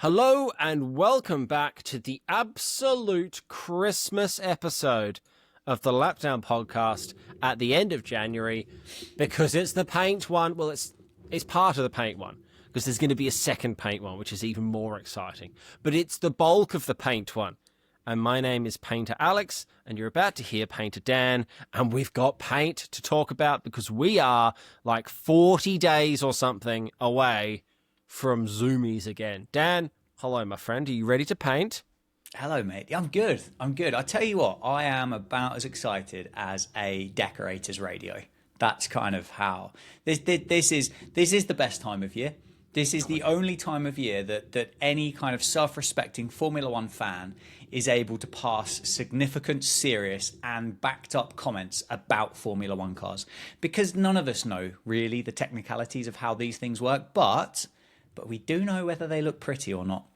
Hello and welcome back to the absolute Christmas episode of the Lapdown podcast at the end of January, because it's the paint one. Well, it's part of the paint one, because there's going to be a second paint one, which is even more exciting. But it's the bulk of the paint one. And my name is Painter Alex, and you're about to hear Painter Dan, and we've got paint to talk about because we are like 40 days or something away from Zoomies again. Dan, hello, my friend. Are you ready to paint? Hello, mate. I'm good. I tell you what, I am about as excited as a decorator's radio. That's kind of how this is the best time of year. This is the only time of year that any kind of self-respecting Formula One fan is able to pass significant, serious and backed up comments about Formula One cars, because none of us know really the technicalities of how these things work, but we do know whether they look pretty or not.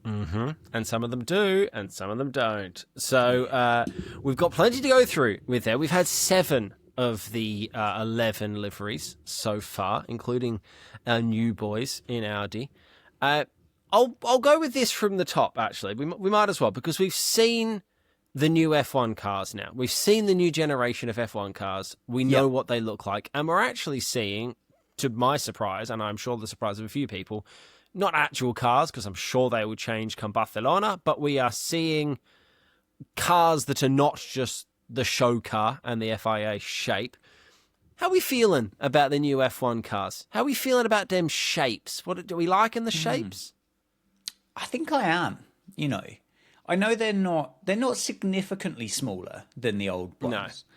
Mm-hmm. And some of them do, and some of them don't. So we've got plenty to go through with there. We've had 7 of the 11 liveries so far, including our new boys in Audi. I'll go with this from the top, actually. We might as well, because we've seen the new F1 cars now. We've seen the new generation of F1 cars. We know what they look like, and we're actually seeing, to my surprise, and I'm sure the surprise of a few people, not actual cars, because I'm sure they will change come Barcelona, but we are seeing cars that are not just the show car and the FIA shape. How are we feeling about the new F1 cars? How are we feeling about them shapes? What do we like in the shapes? I think I am. I know they're not significantly smaller than the old ones. No.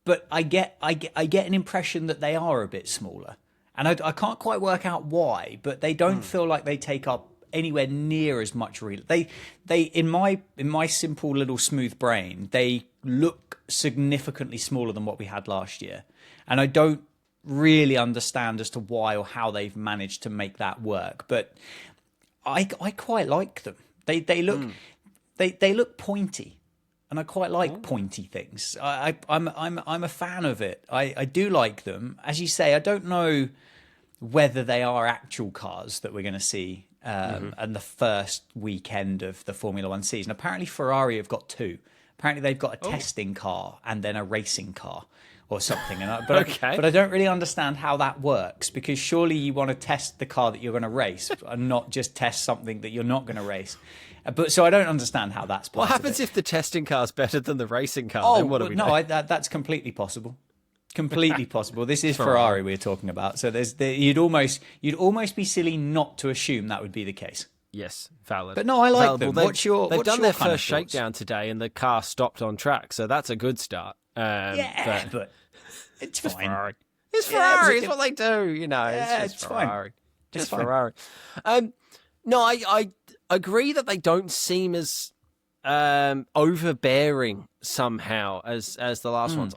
But I get an impression that they are a bit smaller. And I can't quite work out why, but they don't feel like they take up anywhere near as much real. They in my simple little smooth brain, they look significantly smaller than what we had last year. And I don't really understand as to why or how they've managed to make that work. But I quite like them. They look pointy. And I quite like pointy things. I'm a fan of it. I do like them. As you say, I don't know whether they are actual cars that we're going to see in the first weekend of the Formula One season. Apparently Ferrari have got 2. Apparently they've got a testing car and then a racing car or something. But I don't really understand how that works, because surely you want to test the car that you're going to race and not just test something that you're not going to race. But so I don't understand how that's possible. What happens if the testing car's better than the racing car? Then what do we do? That's completely possible. Completely possible. This is Ferrari we're talking about. So you'd almost be silly not to assume that would be the case. Yes, valid. But no, I like them. They've done their first shakedown today, and the car stopped on track, so that's a good start. But it's fine. It's Ferrari. It's what they do. It's Ferrari. Just Ferrari. No, I agree that they don't seem as overbearing somehow as the last ones.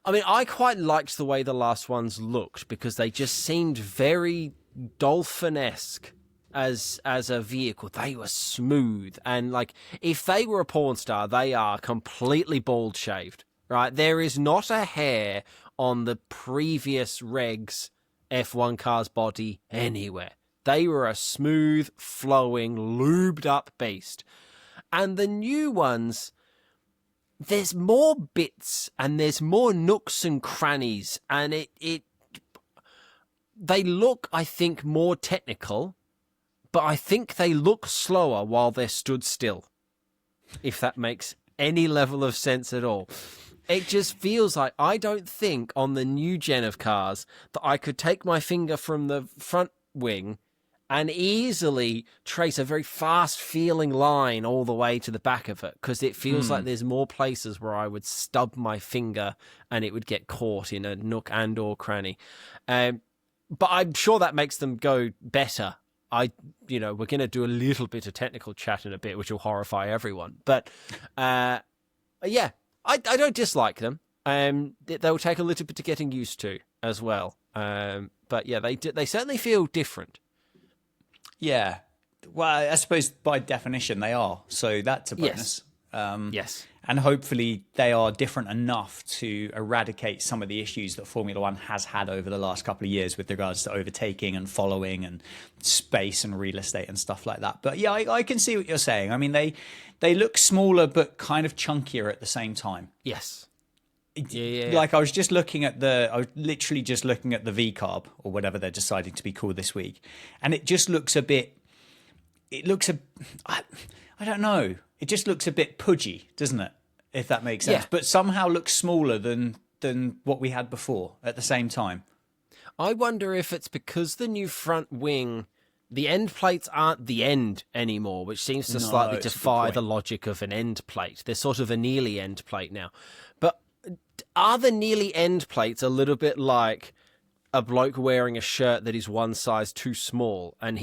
I mean, I quite liked the way the last ones looked, because they just seemed very Dolphin-esque as a vehicle. They were smooth, and like, if they were a porn star, they are completely bald shaved, right? There is not a hair on the previous regs F1 car's body anywhere. They were a smooth, flowing, lubed up beast. And the new ones, there's more bits and there's more nooks and crannies, and they look, I think, more technical, but I think they look slower while they're stood still, if that makes any level of sense at all. It just feels like, I don't think on the new gen of cars that I could take my finger from the front wing and easily trace a very fast-feeling line all the way to the back of it, because it feels like there's more places where I would stub my finger and it would get caught in a nook and or cranny. But I'm sure that makes them go better. We're going to do a little bit of technical chat in a bit, which will horrify everyone. But I don't dislike them. They'll take a little bit of getting used to as well. But yeah, they certainly feel different. Yeah. Well, I suppose by definition they are. So that's a bonus. Yes. And hopefully they are different enough to eradicate some of the issues that Formula One has had over the last couple of years with regards to overtaking and following and space and real estate and stuff like that. But yeah, I can see what you're saying. I mean, they look smaller but kind of chunkier at the same time. Yes. Yeah. Like I was literally just looking at the V-carb or whatever they're deciding to be called this week, and it just looks I don't know. It just looks a bit pudgy, doesn't it? If that makes sense. Yeah. But somehow looks smaller than what we had before at the same time. I wonder if it's because the new front wing, the end plates aren't the end anymore, which seems to slightly defy the logic of an end plate. They're sort of a nearly end plate now. But are the nearly end plates a little bit like a bloke wearing a shirt that is one size too small, and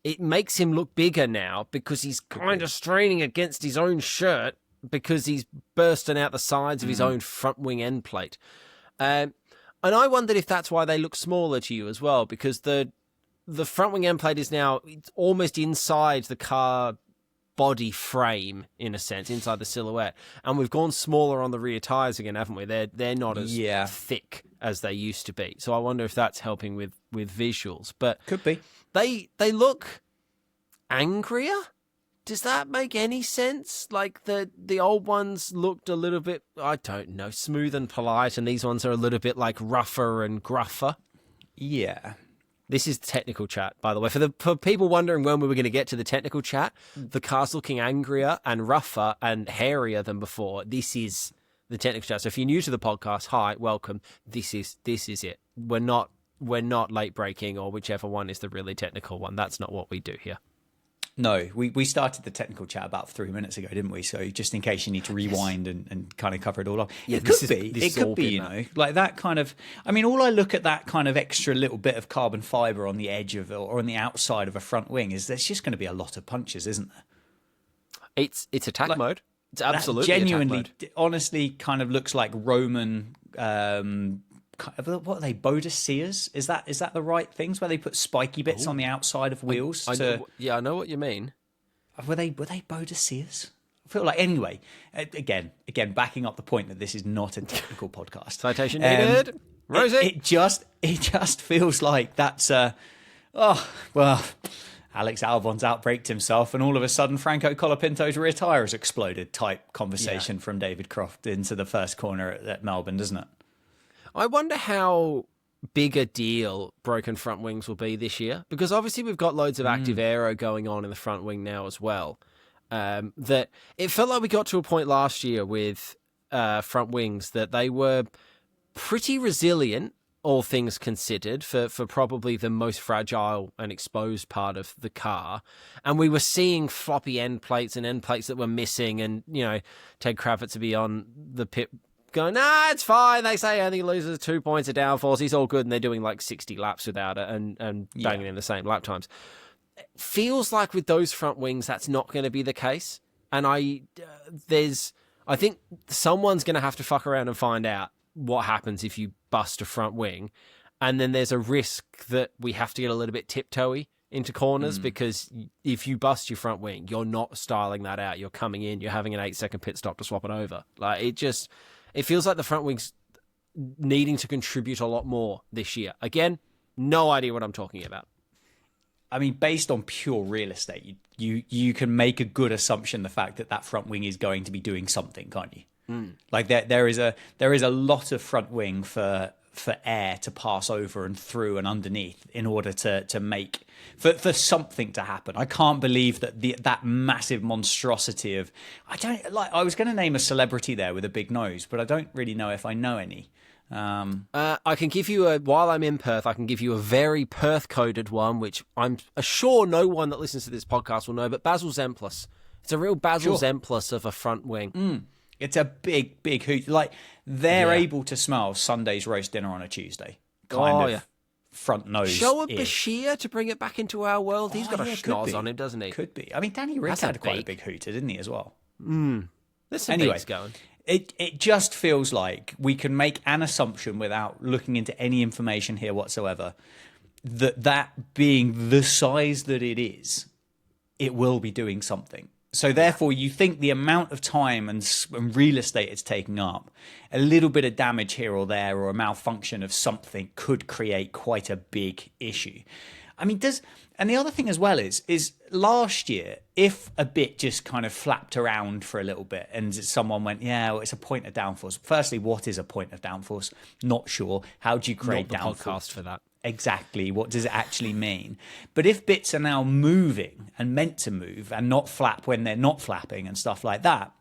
it makes him look bigger now because he's kind of straining against his own shirt because he's bursting out the sides of his own front wing end plate. And I wondered if that's why they look smaller to you as well, because the front wing end plate is now almost inside the car body frame, in a sense, inside the silhouette. And we've gone smaller on the rear tyres again, haven't we? They're not as thick as they used to be. So I wonder if that's helping with visuals. But could be. They look angrier. Does that make any sense? Like the old ones looked a little bit, I don't know, smooth and polite, and these ones are a little bit like rougher and gruffer. Yeah. This is the technical chat, by the way. For people wondering when we were going to get to the technical chat, the car's looking angrier and rougher and hairier than before. This is the technical chat. So if you're new to the podcast, hi, welcome. This is it. We're not late breaking or whichever one is the really technical one. That's not what we do here. No, we started the technical chat about 3 minutes ago, didn't we? So just in case you need to rewind and kind of cover it all up. Yeah, it could be, you know, like that kind of, I mean, all I look at that kind of extra little bit of carbon fiber on the edge of or on the outside of a front wing is there's just going to be a lot of punches, isn't there? It's attack mode. It's absolutely genuinely, attack mode. Honestly, kind of looks like Roman, what are they, Boadiceas? Is that the right things where they put spiky bits on the outside of wheels? I know what you mean. Were they Boadiceas? I feel like, anyway, again, backing up the point that this is not a technical podcast. Citation needed. Rosie. It just feels like that's Alex Albon's outbraked himself, and all of a sudden Franco Colapinto's rear tyre has exploded type conversation from David Croft into the first corner at Melbourne, doesn't it? I wonder how big a deal broken front wings will be this year, because obviously we've got loads of active aero going on in the front wing now as well. That it felt like we got to a point last year with front wings that they were pretty resilient, all things considered, for probably the most fragile and exposed part of the car. And we were seeing floppy end plates and end plates that were missing, and, you know, Ted Kravitz would be on the pit going, nah, it's fine. They say only loses 2 points of downforce. He's all good. And they're doing like 60 laps without it and banging in the same lap times. It feels like with those front wings, that's not going to be the case. And I think someone's going to have to fuck around and find out what happens if you bust a front wing. And then there's a risk that we have to get a little bit tiptoey into corners, because if you bust your front wing, you're not styling that out. You're coming in, you're having an 8-second pit stop to swap it over. Like, it feels like the front wing's needing to contribute a lot more this year. Again, no idea what I'm talking about. I mean, based on pure real estate, you can make a good assumption the fact that front wing is going to be doing something, can't you? Like there is a lot of front wing for air to pass over and through and underneath in order to make for something to happen. I can't believe that massive monstrosity of I was going to name a celebrity there with a big nose, but I don't really know if I know any. I can give you while I'm in Perth, I can give you a very Perth-coded one, which I'm sure no one that listens to this podcast will know, but Basil Zemplis. It's a real Basil Zemplis of a front wing. It's a big hoot. Like, they're able to smell Sunday's roast dinner on a Tuesday. Kind of front nose. Show a Bashir to bring it back into our world. He's got a schnoz on him, doesn't he? Could be. I mean, Danny Rick had quite a big hooter, didn't he, as well? There's some beaks going. It just feels like we can make an assumption without looking into any information here whatsoever that being the size that it is, it will be doing something. So therefore, you think the amount of time and real estate it's taking up, a little bit of damage here or there, or a malfunction of something could create quite a big issue. I mean, and the other thing as well is last year, if a bit just kind of flapped around for a little bit and someone went, yeah, well, it's a point of downforce. Firstly, what is a point of downforce? Not sure. How do you create Not the downforce? podcast for that. Exactly. What does it actually mean? But if bits are now moving and meant to move and not flap when they're not flapping and stuff like that,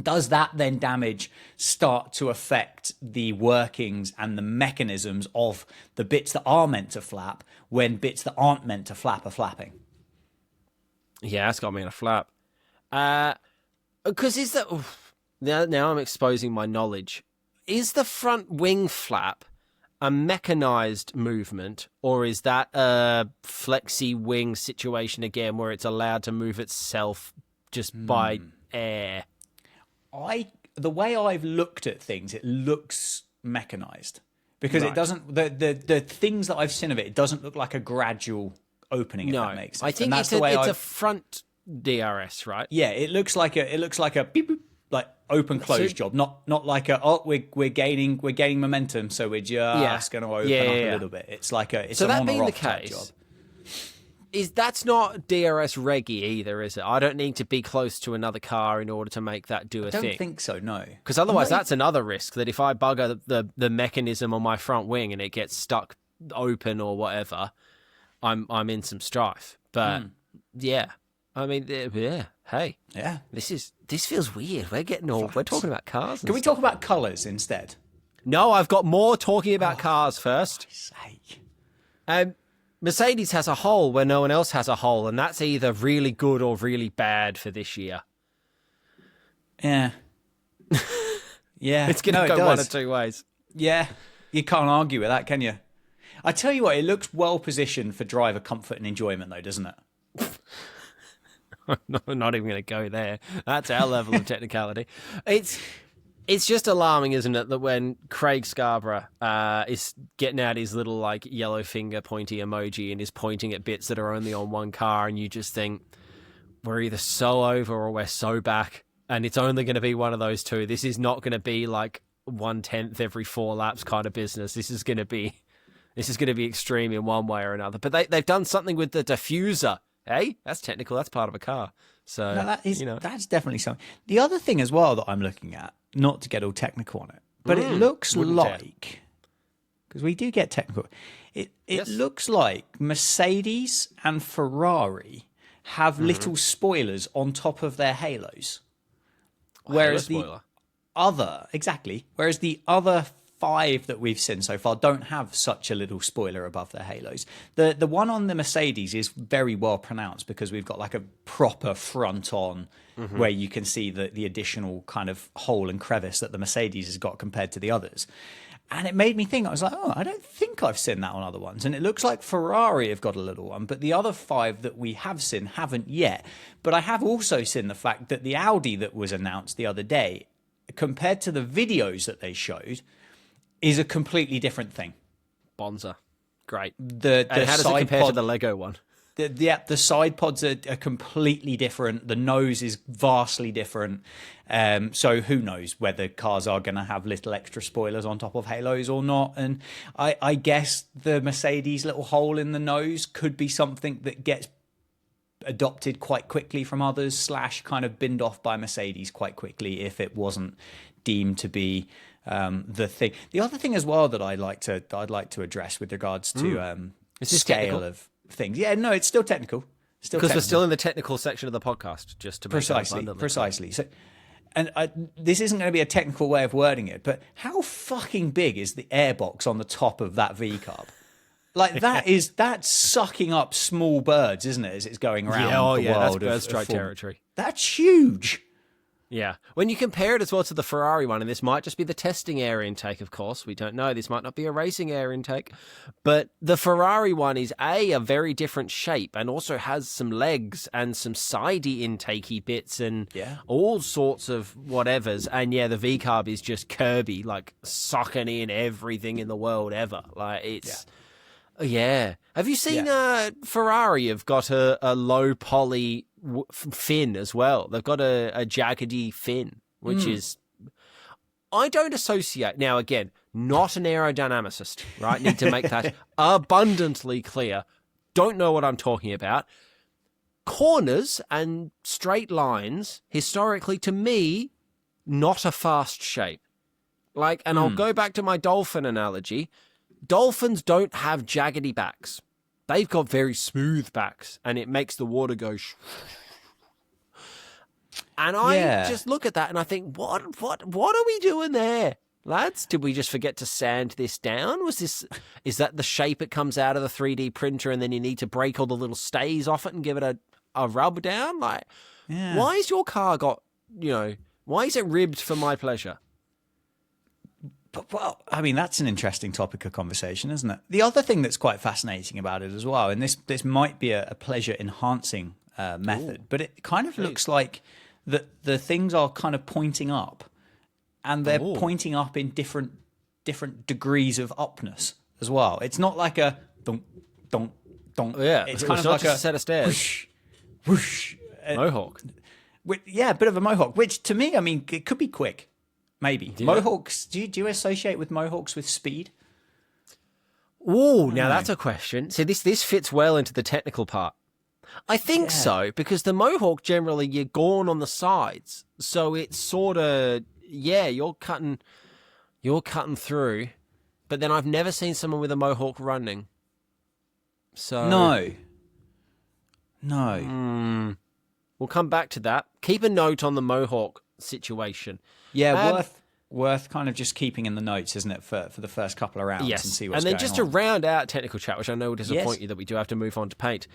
does that then damage start to affect the workings and the mechanisms of the bits that are meant to flap when bits that aren't meant to flap are flapping? Yeah, that's got me in a flap. Because is that... Now I'm exposing my knowledge. Is the front wing flap a mechanized movement, or is that a flexi wing situation again where it's allowed to move itself just by air? The way I've looked at things, it looks mechanized because Right. it doesn't. The things that I've seen of it, it doesn't look like a gradual opening. If that makes sense. I think And it's that's the way a front DRS, right? Yeah, it looks like a beep, beep, like open close job, not like a we're gaining momentum, so we're just going to open up a little bit. It's like it's so an that on being or the off type case, job. that's not DRS reggy either, is it? I don't need to be close to another car in order to make that do a I thing. don't think so. No, Because otherwise, that's another risk that if I bugger the mechanism on my front wing and it gets stuck open or whatever, I'm in some strife. But yeah, I mean, yeah. Hey, yeah. this feels weird. We're talking about cars. Can we talk about colours instead? No, I've got more talking about cars first. Sake. Mercedes has a hole where no one else has a hole, and that's either really good or really bad for this year. Yeah. Yeah. It's going to go one of two ways. Yeah. You can't argue with that, can you? I tell you what, it looks well positioned for driver comfort and enjoyment, though, doesn't it? I'm not even going to go there. That's our level of technicality. It's just alarming, isn't it, that when Craig Scarborough is getting out his little like yellow finger pointy emoji and is pointing at bits that are only on one car, and you just think we're either so over or we're so back, and it's only going to be one of those two. This is not going to be like 1/10 every 4 laps kind of business. This is going to be extreme in one way or another. But they've done something with the diffuser. Hey, that's technical. That's part of a car. So no, that's definitely something. The other thing as well that I'm looking at, not to get all technical on it, but it looks like, because we do get technical, it looks like Mercedes and Ferrari have little spoilers on top of their halos. Whereas the other 5 that we've seen so far don't have such a little spoiler above their halos. The one on the Mercedes is very well pronounced because we've got like a proper front on where you can see the additional kind of hole and crevice that the Mercedes has got compared to the others. And it made me think, I was like, oh, I don't think I've seen that on other ones. And it looks like Ferrari have got a little one, but the other 5 that we have seen haven't yet. But I have also seen the fact that the Audi that was announced the other day, compared to the videos that they showed, is a completely different thing. Bonza. Great. And how does it compare to the Lego one? The side pods are completely different. The nose is vastly different. So who knows whether cars are going to have little extra spoilers on top of halos or not. And I guess the Mercedes little hole in the nose could be something that gets adopted quite quickly from others / kind of binned off by Mercedes quite quickly if it wasn't deemed to be the thing. The other thing as well that I'd like to address with regards to scale of things. Yeah, no, it's still technical. Because we're still in the technical section of the podcast, just to precisely. So, and this isn't going to be a technical way of wording it, but how fucking big is the airbox on the top of that V-carb? Like that's sucking up small birds, isn't it? As it's going around the world. That's bird-strike territory. That's huge. Yeah. When you compare it as well to the Ferrari one, and this might just be the testing air intake, of course, we don't know. This might not be a racing air intake. But the Ferrari one is a very different shape and also has some legs and some sidey intakey bits and all sorts of whatevers. And yeah, the V-carb is just Kirby, like sucking in everything in the world ever. Like it's... Yeah. Have you seen Ferrari have got a low poly fin as well. They've got a jaggedy fin, which is... I don't associate... Now, again, not an aerodynamicist, right? Need to make that abundantly clear. Don't know what I'm talking about. Corners and straight lines, historically, to me, not a fast shape. Like, and I'll go back to my dolphin analogy. Dolphins don't have jaggedy backs. They've got very smooth backs, and it makes the water go... And I just look at that and I think, what are we doing there, lads? Did we just forget to sand this down? Is that the shape it comes out of the 3D printer, and then you need to break all the little stays off it and give it a rub down? Like, why is your car got, why is it ribbed for my pleasure? But, well, I mean, that's an interesting topic of conversation, isn't it? The other thing that's quite fascinating about it as well, and this might be a pleasure enhancing method, but it kind of looks like the things are kind of pointing up, and they're pointing up in different degrees of upness as well. It's not like a dunk, dunk, dunk. Yeah, it's kind of not like just a set of stairs. Whoosh, whoosh. Mohawk. Yeah, a bit of a mohawk, which to me, I mean, it could be quick. Maybe. Yeah. Mohawks, do you associate with mohawks with speed? Oh, now that's a question. See, this fits well into the technical part. I think so, because the mohawk, generally, you're gone on the sides. So it's sort of, you're cutting through. But then I've never seen someone with a mohawk running. So No. We'll come back to that. Keep a note on the mohawk situation. Yeah, worth kind of just keeping in the notes, isn't it, for the first couple of rounds and see what's going on. And then just to round out technical chat, which I know will disappoint you that we do have to move on to paint.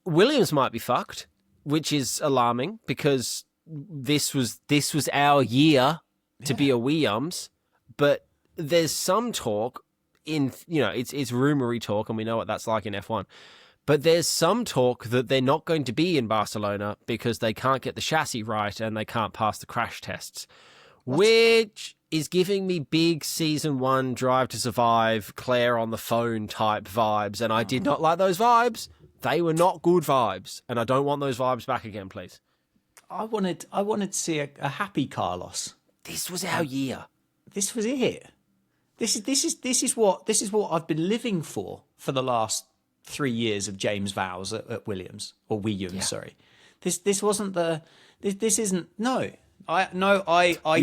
Williams might be fucked, which is alarming because this was our year to be a Williams, but there's some talk in, it's rumory talk, and we know what that's like in F1. But there's some talk that they're not going to be in Barcelona because they can't get the chassis right and they can't pass the crash tests, which is giving me big season 1 Drive to Survive, Claire on the phone type vibes. And I did not like those vibes. They were not good vibes. And I don't want those vibes back again, please. I wanted to see a happy Carlos. This was our year. This was it. This is what I've been living for the last 3 years of James Vowles at Williams, or Williams, sorry. This wasn't this isn't, no. I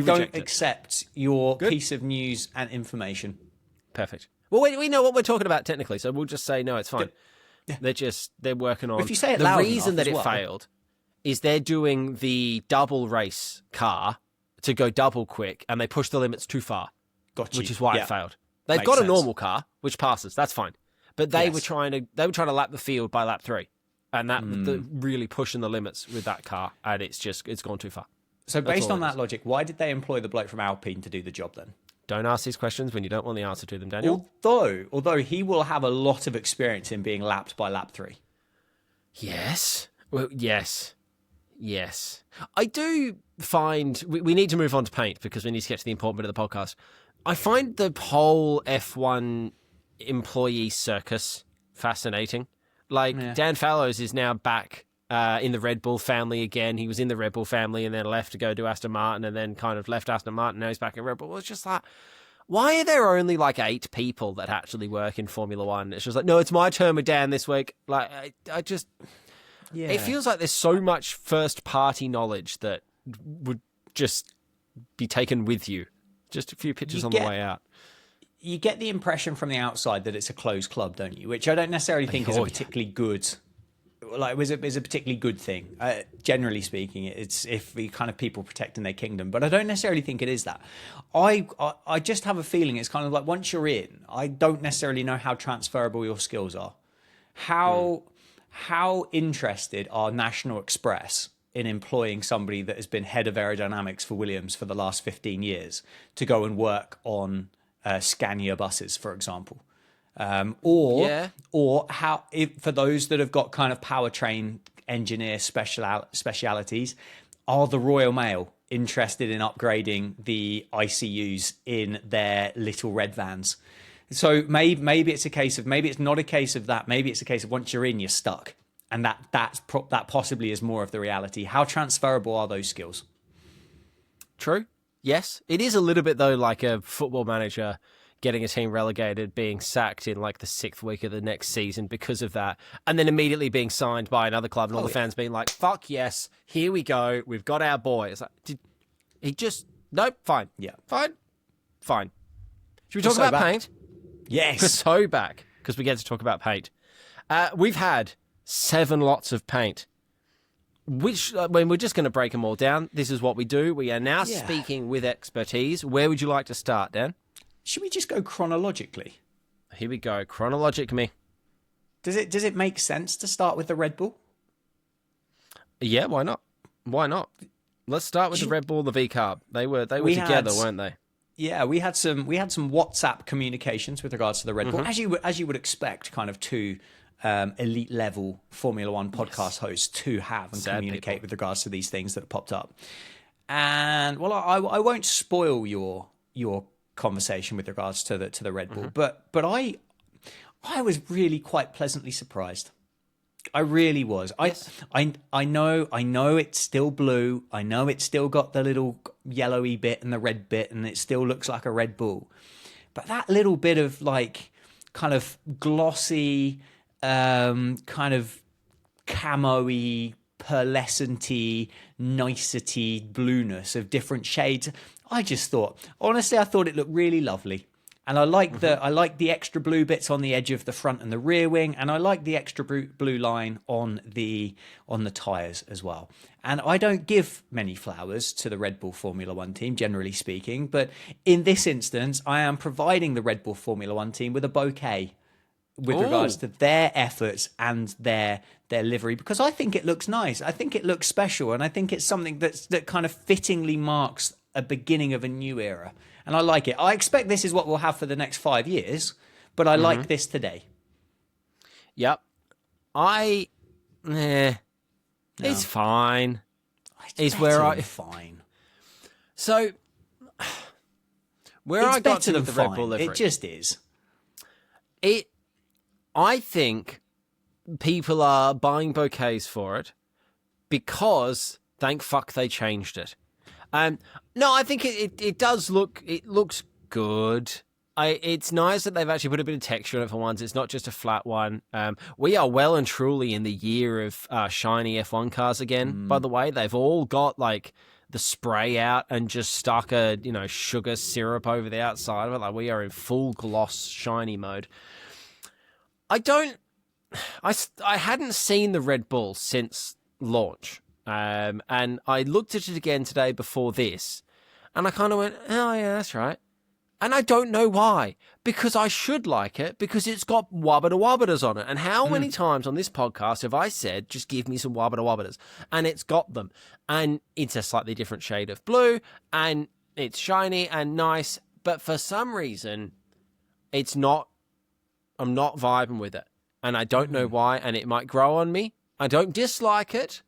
don't accept your piece of news and information. Perfect. Well, we know what we're talking about technically, so we'll just say, no, it's fine. Yeah. They're working on... If you say it the loud reason that enough it failed is they're doing the double race car to go double quick, and they push the limits too far. Gotcha. Which is why it failed. They've Makes got sense. a normal car, which passes. That's fine. But they were trying to lap the field by lap 3, and that really pushing the limits with that car, and it's gone too far. So based on that logic, why did they employ the bloke from Alpine to do the job then? Don't ask these questions when you don't want the answer to them, Daniel. Although he will have a lot of experience in being lapped by lap 3. Yes. Well, yes. I do find we need to move on to paint because we need to get to the important bit of the podcast. I find the whole F1 employee circus fascinating. Dan Fallows is now back in the Red Bull family again. He was in the Red Bull family and then left to go to Aston Martin and then kind of left Aston Martin. Now he's back in Red Bull. It's just like, why are there only 8 people that actually work in Formula One? It's just like, no, it's my turn with Dan this week. I just... Yeah. It feels like there's so much first-party knowledge that would just be taken with you. Just a few pictures on the way out. You get the impression from the outside that it's a closed club, don't you? Which I don't necessarily think is a particularly good... is a particularly good thing. Generally speaking, it's if the kind of people protecting their kingdom. But I don't necessarily think it is that. I just have a feeling it's kind of like once you're in, I don't necessarily know how transferable your skills are. How interested are National Express in employing somebody that has been head of aerodynamics for Williams for the last 15 years to go and work on Scania buses, for example? Or how, for those that have got kind of powertrain engineer specialities, are the Royal Mail interested in upgrading the ICUs in their little red vans? So maybe it's a case of, maybe it's not a case of that. Maybe it's a case of once you're in, you're stuck. And that possibly is more of the reality. How transferable are those skills? True. Yes. It is a little bit, though, like a football manager getting a team relegated, being sacked in like the 6th week of the next season because of that, and then immediately being signed by another club and all the fans being like, fuck yes, here we go, we've got our boy. It's like, did he just... Nope, fine. Yeah. Fine. Should we talk about paint? Yes. We're so back, because we get to talk about paint. We've had 7 lots of paint, which, when we're just going to break them all down, this is what we do. We are now speaking with expertise. Where would you like to start, Dan? Should we just go chronologically? Here we go. Chronologic me. Does it make sense to start with the Red Bull? Yeah, why not? Let's start with the Red Bull, the V-Carb. They were together, weren't they? Yeah, we had some WhatsApp communications with regards to the Red Bull, as you would expect, kind of two elite level Formula One podcast hosts to have and communicate with regards to these things that have popped up. And well, I won't spoil your conversation with regards to the Red Bull, but I was really quite pleasantly surprised. I really was. Yes. I know it's still blue. I know it's still got the little yellowy bit and the red bit, and it still looks like a Red Bull. But that little bit of like kind of glossy, kind of camo-y, pearlescent-y, nicety blueness of different shades, I thought it looked really lovely. And I like the extra blue bits on the edge of the front and the rear wing, and I like the extra blue line on the tyres as well. And I don't give many flowers to the Red Bull Formula One team, generally speaking, but in this instance, I am providing the Red Bull Formula One team with a bouquet with regards to their efforts and their livery, because I think it looks nice. I think it looks special, and I think it's something that kind of fittingly marks a beginning of a new era. And I like it. I expect this is what we'll have for the next 5 years, but I like this today. Yep. It's fine. It's fine. So, where it's I got better to than the fine. Red Bull livery, It just is. I think people are buying bouquets for it because, thank fuck, they changed it. No, I think it does look, it looks good. It's nice that they've actually put a bit of texture on it for once. It's not just a flat one. We are well and truly in the year of shiny F1 cars again, by the way. They've all got like the spray out and just stuck a, sugar syrup over the outside of it. Like, we are in full gloss shiny mode. I hadn't seen the Red Bull since launch. And I looked at it again today before this, and I kind of went, oh yeah, that's right. And I don't know why, because I should like it, because it's got wabbada wabbadas on it. And how many times on this podcast have I said, just give me some wabbada wabbadas? And it's got them. And it's a slightly different shade of blue, and it's shiny and nice, but for some reason, I'm not vibing with it. And I don't know why, and it might grow on me. I don't dislike it,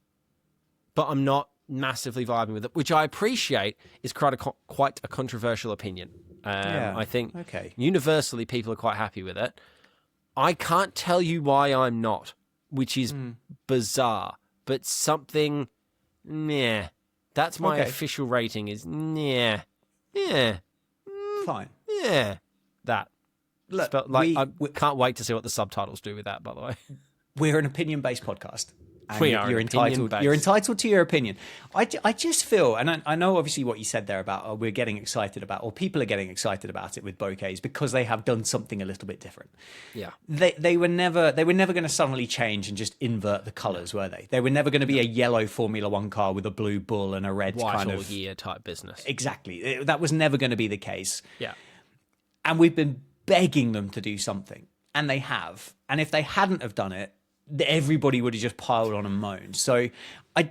but I'm not massively vibing with it, which I appreciate is quite a controversial opinion. I think universally people are quite happy with it. I can't tell you why I'm not, which is bizarre, but something, that's my official rating is, fine. That. Look, I can't wait to see what the subtitles do with that, by the way. We're an opinion-based podcast. And we are entitled to your opinion. I just feel, and I know obviously what you said there about we're getting excited about, or people are getting excited about it with bouquets because they have done something a little bit different. Yeah, they were never going to suddenly change and just invert the colours, were they? They were never going to be a yellow Formula One car with a blue bull and a red white kind all of year type business. Exactly, that was never going to be the case. Yeah, and we've been begging them to do something, and they have. And if they hadn't have done it, everybody would have just piled on and moaned. So I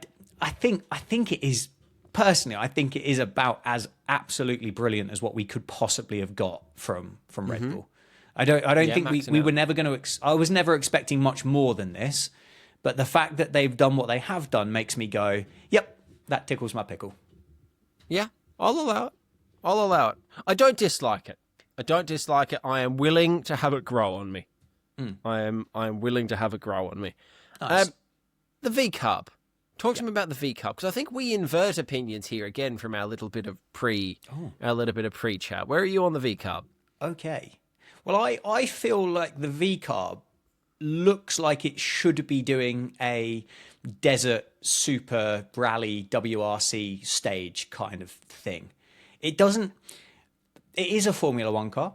think it is, personally, I think it is about as absolutely brilliant as what we could possibly have got from Red Bull. I don't think we were never going to, I was never expecting much more than this, but the fact that they've done what they have done makes me go, yep, that tickles my pickle. Yeah, I'll allow it. I don't dislike it. I am willing to have it grow on me. I am willing to have it grow on me. Nice. The V Carb. Talk to me about the V Carb, because I think we invert opinions here again from our little bit of pre-chat. Where are you on the V Carb? Okay. Well, I feel like the V Carb looks like it should be doing a desert super rally WRC stage kind of thing. It doesn't. It is a Formula One car.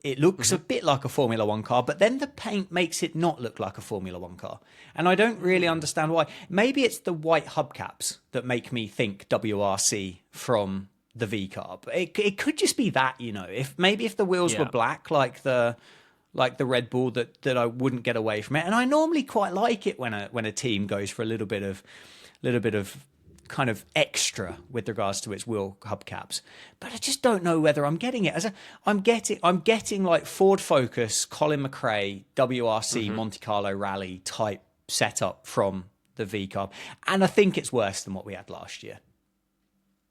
It looks a bit like a Formula One car, but then the paint makes it not look like a Formula One car. And I don't really understand why. Maybe it's the white hubcaps that make me think WRC from the V Carb. It could just be that, if the wheels were black like the Red Bull, that I wouldn't get away from it. And I normally quite like it when a team goes for a little bit of kind of extra with regards to its wheel hubcaps, but I just don't know whether I'm getting it. I'm getting like Ford Focus, Colin McRae, WRC, Monte Carlo Rally type setup from the V Carb, and I think it's worse than what we had last year.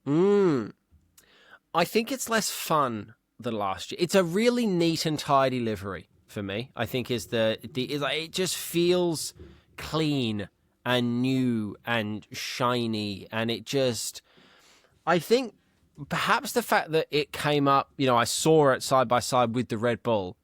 I think it's less fun than last year. It's a really neat and tidy livery for me. I think it just feels clean and new and shiny, and I think perhaps the fact that it came up, I saw it side by side with the Red Bull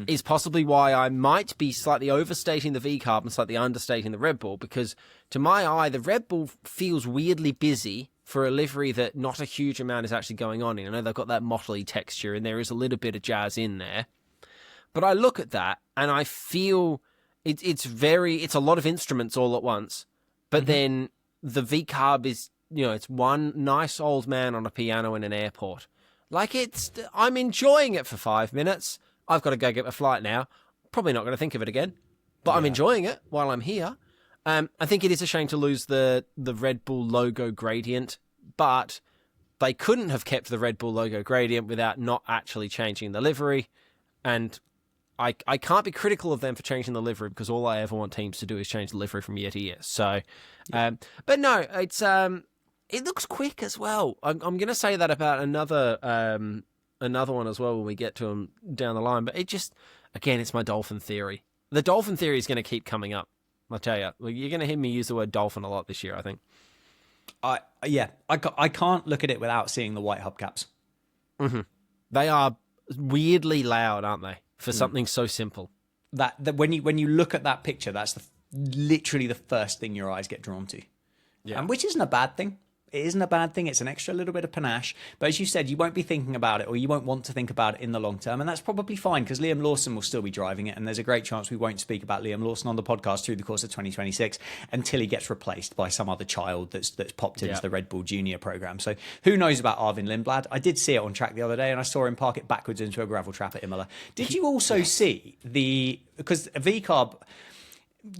is possibly why I might be slightly overstating the V-Carb and slightly understating the Red Bull, because to my eye, the Red Bull feels weirdly busy for a livery that not a huge amount is actually going on in. I know they've got that motley texture and there is a little bit of jazz in there, but I look at that and I feel it's a lot of instruments all at once, but then the V-Carb is, it's one nice old man on a piano in an airport. Like I'm enjoying it for 5 minutes. I've got to go get my flight now. Probably not going to think of it again, but I'm enjoying it while I'm here. I think it is a shame to lose the Red Bull logo gradient, but they couldn't have kept the Red Bull logo gradient without not actually changing the livery. And I can't be critical of them for changing the livery, because all I ever want teams to do is change the livery from year to year. So, but no, it looks quick as well. I'm going to say that about another one as well when we get to them down the line. But again, it's my dolphin theory. The dolphin theory is going to keep coming up. I'll tell you, you're going to hear me use the word dolphin a lot this year, I think. I can't look at it without seeing the white hubcaps. They are weirdly loud, aren't they, for something so simple? That when you look at that picture, that's literally the first thing your eyes get drawn to. Yeah, and which isn't a bad thing. It isn't a bad thing. It's an extra little bit of panache. But as you said, you won't be thinking about it, or you won't want to think about it in the long term. And that's probably fine, because Liam Lawson will still be driving it. And there's a great chance we won't speak about Liam Lawson on the podcast through the course of 2026 until he gets replaced by some other child that's popped into the Red Bull Junior program. So who knows about Arvin Lindblad? I did see it on track the other day, and I saw him park it backwards into a gravel trap at Imola. Did you also see because V-Carb,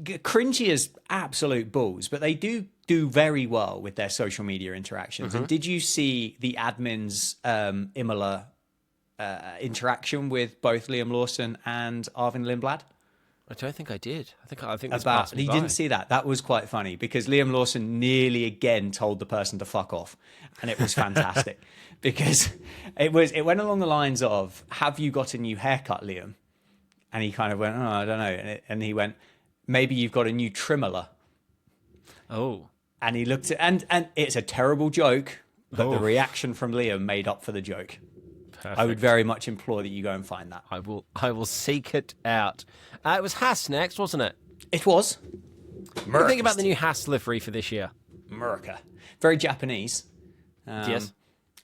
cringy as absolute balls, but they do very well with their social media interactions. And did you see the admins Imola interaction with both Liam Lawson and Arvin Lindblad? I don't think I did. I think that's about. You didn't see that? That was quite funny, because Liam Lawson nearly again told the person to fuck off, and it was fantastic because it went along the lines of, "Have you got a new haircut, Liam?" And he kind of went, "Oh, I don't know," and he went, "Maybe you've got a new trimmer." Oh. And he looked at, and it's a terrible joke, but the reaction from Liam made up for the joke. Perfect. I would very much implore that you go and find that. I will seek it out. It was Haas next, wasn't it? It was. What do you think about the new Haas livery for this year? America. Very Japanese. Yes.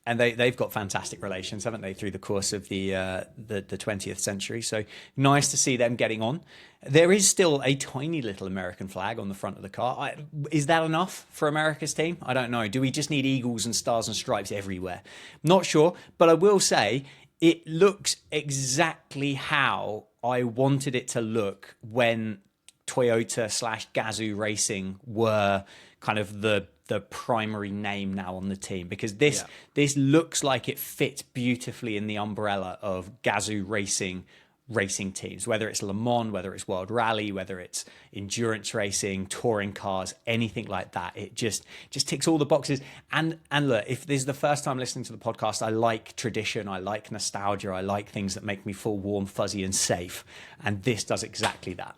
And they've got fantastic relations, haven't they, through the course of the 20th century? So nice to see them getting on. There is still a tiny little American flag on the front of the car. Is that enough for America's team? I don't know. Do we just need eagles and stars and stripes everywhere? Not sure. But I will say it looks exactly how I wanted it to look when Toyota/Gazoo Racing were kind of the primary name now on the team, because this looks like it fits beautifully in the umbrella of Gazoo racing teams, whether it's Le Mans, whether it's World Rally, whether it's endurance racing, touring cars, anything like that. It just ticks all the boxes. And look, if this is the first time listening to the podcast, I like tradition, I like nostalgia, I like things that make me feel warm, fuzzy, and safe. And this does exactly that.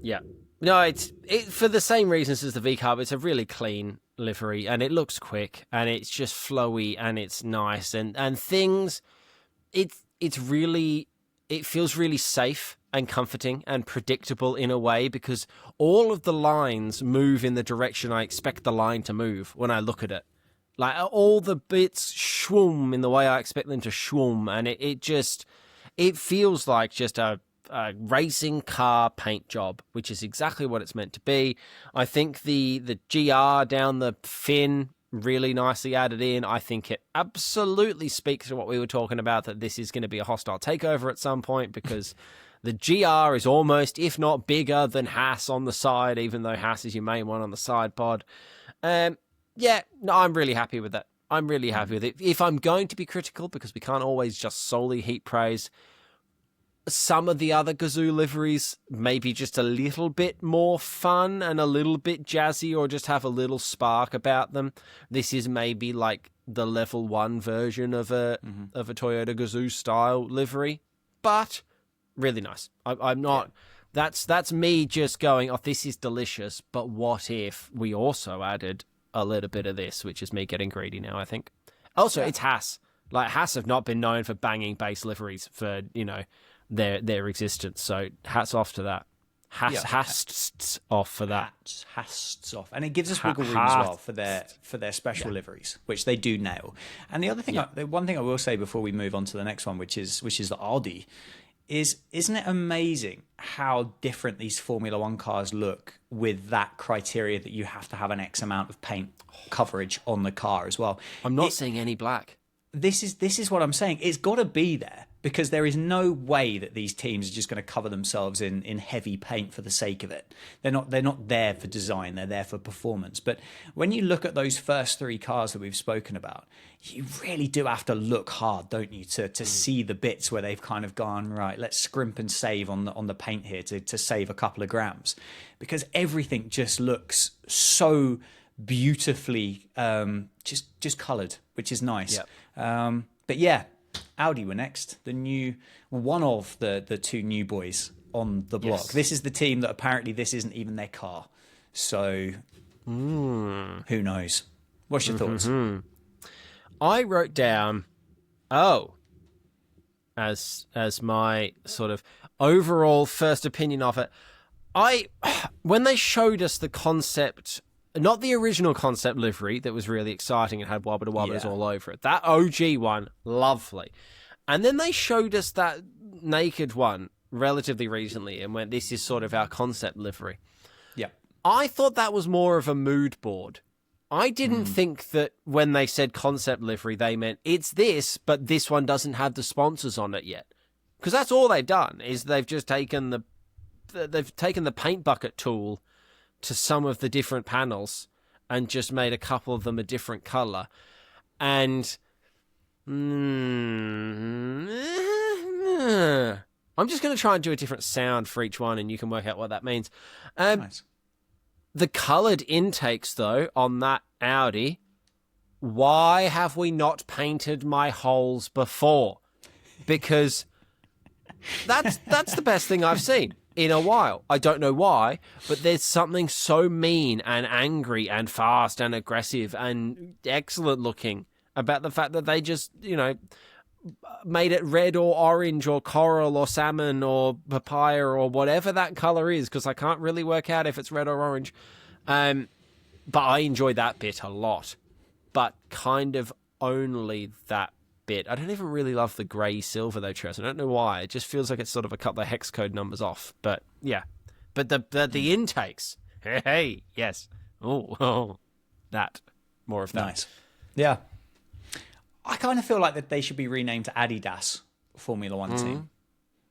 Yeah. No, it's for the same reasons as the V Carb. It's a really clean livery, and it looks quick, and it's just flowy, and it's nice, and things. It's really, it feels really safe and comforting and predictable in a way, because all of the lines move in the direction I expect the line to move when I look at it. Like, all the bits shwoom in the way I expect them to shwoom, and it feels like just a racing car paint job, which is exactly what it's meant to be. I think the GR down the fin, really nicely added in. I think it absolutely speaks to what we were talking about, that this is going to be a hostile takeover at some point, because the GR is almost, if not bigger than Haas on the side, even though Haas is your main one on the side pod. Yeah, no, I'm really happy with that. I'm really happy with it. If I'm going to be critical, because we can't always just solely heap praise, some of the other Gazoo liveries maybe just a little bit more fun and a little bit jazzy, or just have a little spark about them. This is maybe like the level 1 version of a Toyota Gazoo style livery, but really nice. I'm not. Yeah. That's me just going, oh, this is delicious. But what if we also added a little bit of this, which is me getting greedy now, I think. Also, It's Haas. Like, Haas have not been known for banging base liveries for, their existence. So hats off to that. Hats off for that. Hats off, and it gives us wiggle room as well for their special liveries, which they do nail. And the other thing, the one thing I will say before we move on to the next one, which is the Audi, isn't it amazing how different these Formula One cars look with that criteria that you have to have an X amount of paint coverage on the car as well? I'm not seeing any black. This is what I'm saying. It's got to be there, because there is no way that these teams are just going to cover themselves in heavy paint for the sake of it. They're not there for design. They're there for performance. But when you look at those first 3 cars that we've spoken about, you really do have to look hard, don't you, to see the bits where they've kind of gone, right, let's scrimp and save on the paint here to save a couple of grams, because everything just looks so beautifully just coloured, which is nice. Yep. But yeah, Audi were next. One of the 2 new boys on the block. Yes. This is the team that apparently this isn't even their car. So who knows? What's your thoughts? I wrote down, as my sort of overall first opinion of it. When they showed us the concept, not the original concept livery that was really exciting and had wobble wobbles all over it. That OG one, lovely. And then they showed us that naked one relatively recently and went, this is sort of our concept livery. Yeah. I thought that was more of a mood board. I didn't think that when they said concept livery, they meant it's this, but this one doesn't have the sponsors on it yet. Because that's all they've done, is they've just taken the paint bucket tool to some of the different panels and just made a couple of them a different color. And I'm just going to try and do a different sound for each one, and you can work out what that means. Nice. The colored intakes, though, on that Audi, why have we not painted my holes before? Because that's the best thing I've seen in a while. I don't know why, but there's something so mean and angry and fast and aggressive and excellent looking about the fact that they just, made it red or orange or coral or salmon or papaya or whatever that color is, because I can't really work out if it's red or orange. But I enjoy that bit a lot, but kind of only that bit. I don't even really love the grey silver though, Tress. I don't know why. It just feels like it's sort of a couple of hex code numbers off. But yeah, but the intakes. Hey, yes. Oh, that more of that. Nice. Yeah. I kind of feel like that they should be renamed to Adidas Formula One team.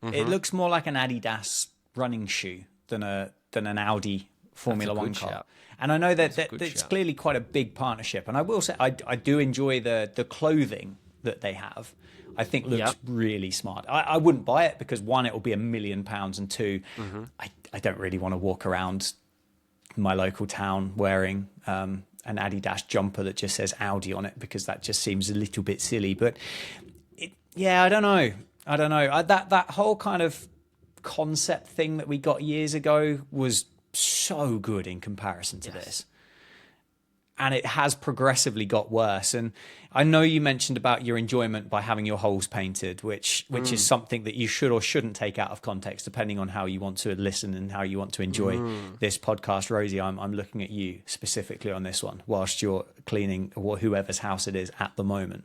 Mm-hmm. It looks more like an Adidas running shoe than an Audi Formula One car. Shout. And I know that it's clearly quite a big partnership. And I will say I do enjoy the clothing that they have. I think looks really smart. I wouldn't buy it because, one, it will be £1 million, and two, I don't really want to walk around my local town wearing an Adidas jumper that just says Audi on it, because that just seems a little bit silly. But I don't know. That whole kind of concept thing that we got years ago was so good in comparison to this. And it has progressively got worse. And I know you mentioned about your enjoyment by having your holes painted, which is something that you should or shouldn't take out of context, depending on how you want to listen and how you want to enjoy this podcast. Rosie, I'm looking at you specifically on this one whilst you're cleaning or whoever's house it is at the moment.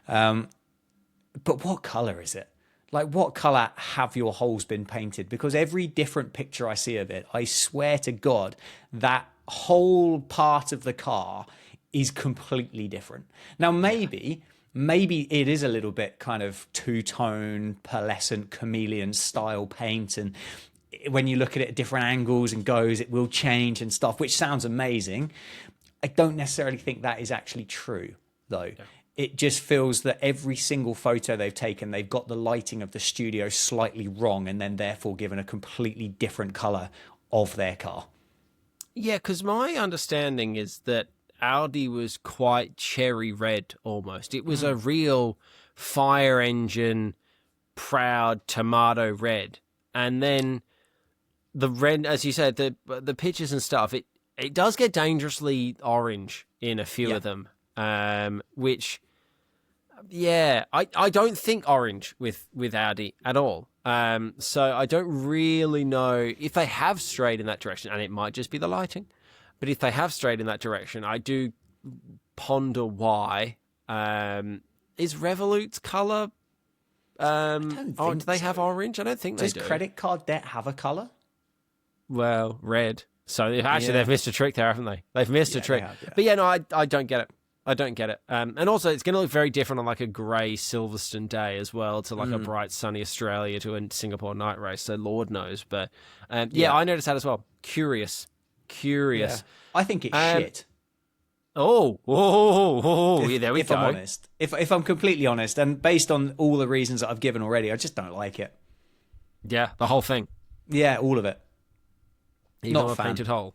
But what color is it? Like, what color have your holes been painted? Because every different picture I see of it, I swear to God, that whole part of the car is completely different. Now, maybe it is a little bit kind of two-tone, pearlescent, chameleon style paint. And when you look at it at different angles and goes, it will change and stuff, which sounds amazing. I don't necessarily think that is actually true, though. Yeah. It just feels that every single photo they've taken, they've got the lighting of the studio slightly wrong and then therefore given a completely different color of their car. Yeah, because my understanding is that Audi was quite cherry red almost. It was a real fire engine, proud tomato red. And then the red, as you said, the pictures and stuff, it does get dangerously orange in a few of them. Which, yeah, I don't think orange with Audi at all. So I don't really know if they have strayed in that direction, and it might just be the lighting. But if they have strayed in that direction, I do ponder why. Is Revolut's color? Do they have orange? I don't think they do. Does credit card debt have a color? Well, red. So actually, they've missed a trick there, haven't they? They've missed a trick. Have, But yeah, no, I don't get it. I don't get it. And also, it's going to look very different on like a grey Silverstone day as well to like a bright sunny Australia to a Singapore night race. So Lord knows. But I noticed that as well. Curious. Yeah. I think it's shit. Yeah, there we go. I'm honest, if I'm completely honest, and based on all the reasons that I've given already, I just don't like it. Yeah, the whole thing. Yeah, all of it. Even Not a painted hole.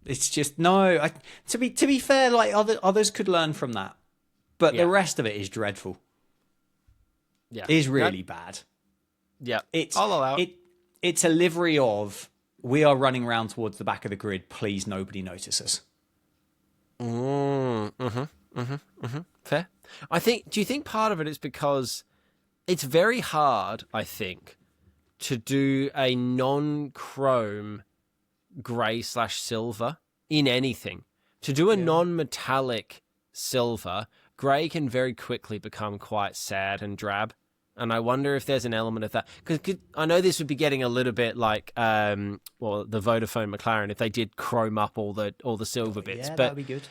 It's just no. To be fair, like others could learn from that, but the rest of it is dreadful. Yeah, is really bad. Yeah, I'll allow it. It's a livery of we are running round towards the back of the grid. Please, nobody notice us. Fair. Do you think part of it is because it's very hard, I think, to do a non-chrome grey/silver in anything. To do a non-metallic silver, grey can very quickly become quite sad and drab. And I wonder if there's an element of that. Because I know this would be getting a little bit like, the Vodafone McLaren if they did chrome up all the silver bits. Yeah, but that'd be good.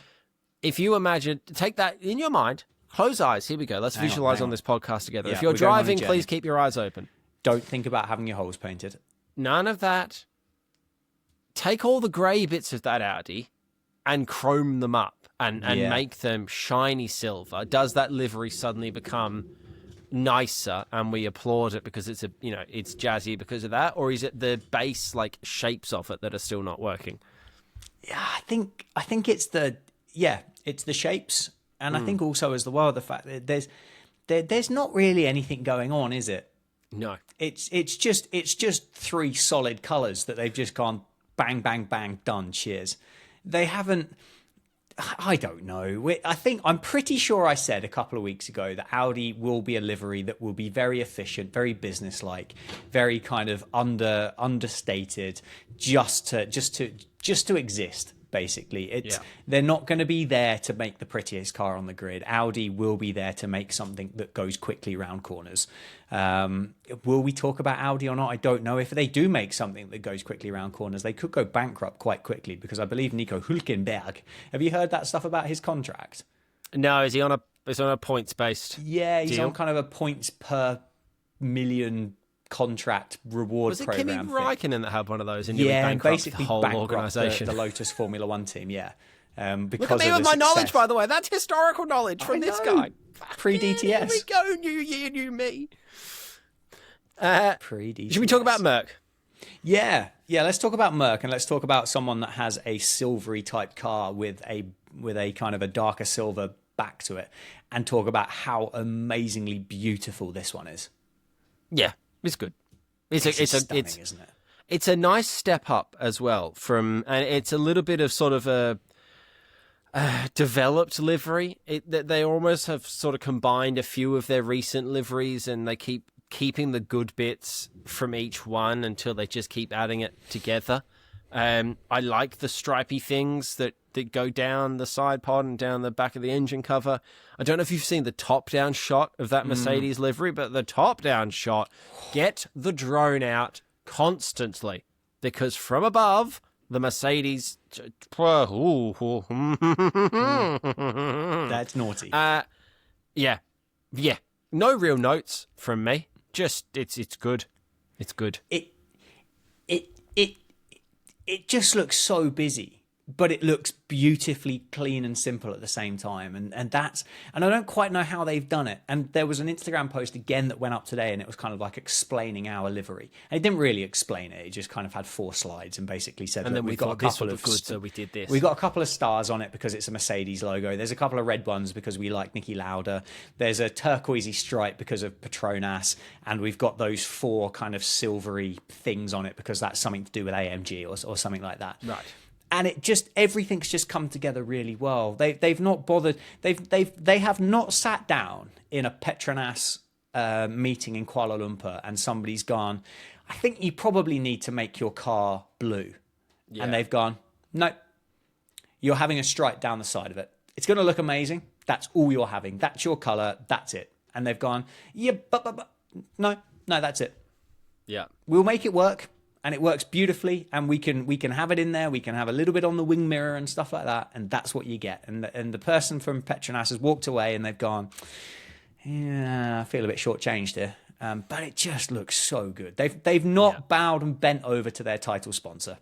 If you imagine, take that in your mind, close eyes. Here we go. Let's visualize on this podcast together. Yeah, if you're driving, please keep your eyes open. Don't think about having your holes painted. None of that. Take all the grey bits of that Audi and chrome them up and make them shiny silver. Does that livery suddenly become nicer and we applaud it because it's it's jazzy because of that, or is it the base like shapes of it that are still not working? Yeah, I think it's the shapes, and I think also as well the fact that there's not really anything going on, is it? No, it's just three solid colours that they've just gone bang bang bang done. Cheers. They haven't. I don't know. I'm pretty sure I said a couple of weeks ago that Audi will be a livery that will be very efficient, very businesslike, very kind of understated, just to exist. Basically, they're not going to be there to make the prettiest car on the grid. Audi will be there to make something that goes quickly round corners. Will we talk about Audi or not? I don't know. If they do make something that goes quickly around corners, they could go bankrupt quite quickly because I believe Nico Hülkenberg. Have you heard that stuff about his contract? No, is he on a points based? Yeah, he's deal? on kind of a points per million contract reward program. Was it Kimi Räikkönen that had one of those and basically the whole organisation? The Lotus Formula One team, yeah. Because look at me with my knowledge, by the way. That's historical knowledge from this guy. Pre-DTS. Here we go, new year, new me. Pre-DTS. Should we talk about Merc? Yeah. Let's talk about Merc, and let's talk about someone that has a silvery type car with a kind of a darker silver back to it, and talk about how amazingly beautiful this one is. Yeah. It's good. It's stunning, isn't it? it's a nice step up as well and it's a little bit of sort of a developed livery. They almost have sort of combined a few of their recent liveries, and they keeping the good bits from each one until they just keep adding it together. I like the stripy things that go down the side pod and down the back of the engine cover. I don't know if you've seen the top-down shot of that Mercedes livery, but the top-down shot, get the drone out constantly, because from above, the Mercedes... That's naughty. Yeah. No real notes from me. Just, it's good. It's good. It just looks so busy, but it looks beautifully clean and simple at the same time. And I don't quite know how they've done it. And there was an Instagram post again that went up today, and it was kind of like explaining our livery. And it didn't really explain it. It just kind of had 4 slides and basically said, and then we've got a couple of good, so we did this. We got a couple of stars on it because it's a Mercedes logo. There's a couple of red ones because we like Niki Lauda. There's a turquoisey stripe because of Petronas, and we've got those 4 kind of silvery things on it because that's something to do with AMG or something like that. Right. And everything's just come together really well. They've not bothered. They have not sat down in a Petronas meeting in Kuala Lumpur and somebody's gone, I think you probably need to make your car blue. Yeah. And they've gone, no, you're having a stripe down the side of it. It's going to look amazing. That's all you're having. That's your color. That's it. And they've gone, yeah, but no, that's it. Yeah, we'll make it work. And it works beautifully, and we can have it in there. We can have a little bit on the wing mirror and stuff like that, and that's what you get. And the person from Petronas has walked away, and they've gone, yeah, I feel a bit shortchanged here. But it just looks so good. They've not bowed and bent over to their title sponsor.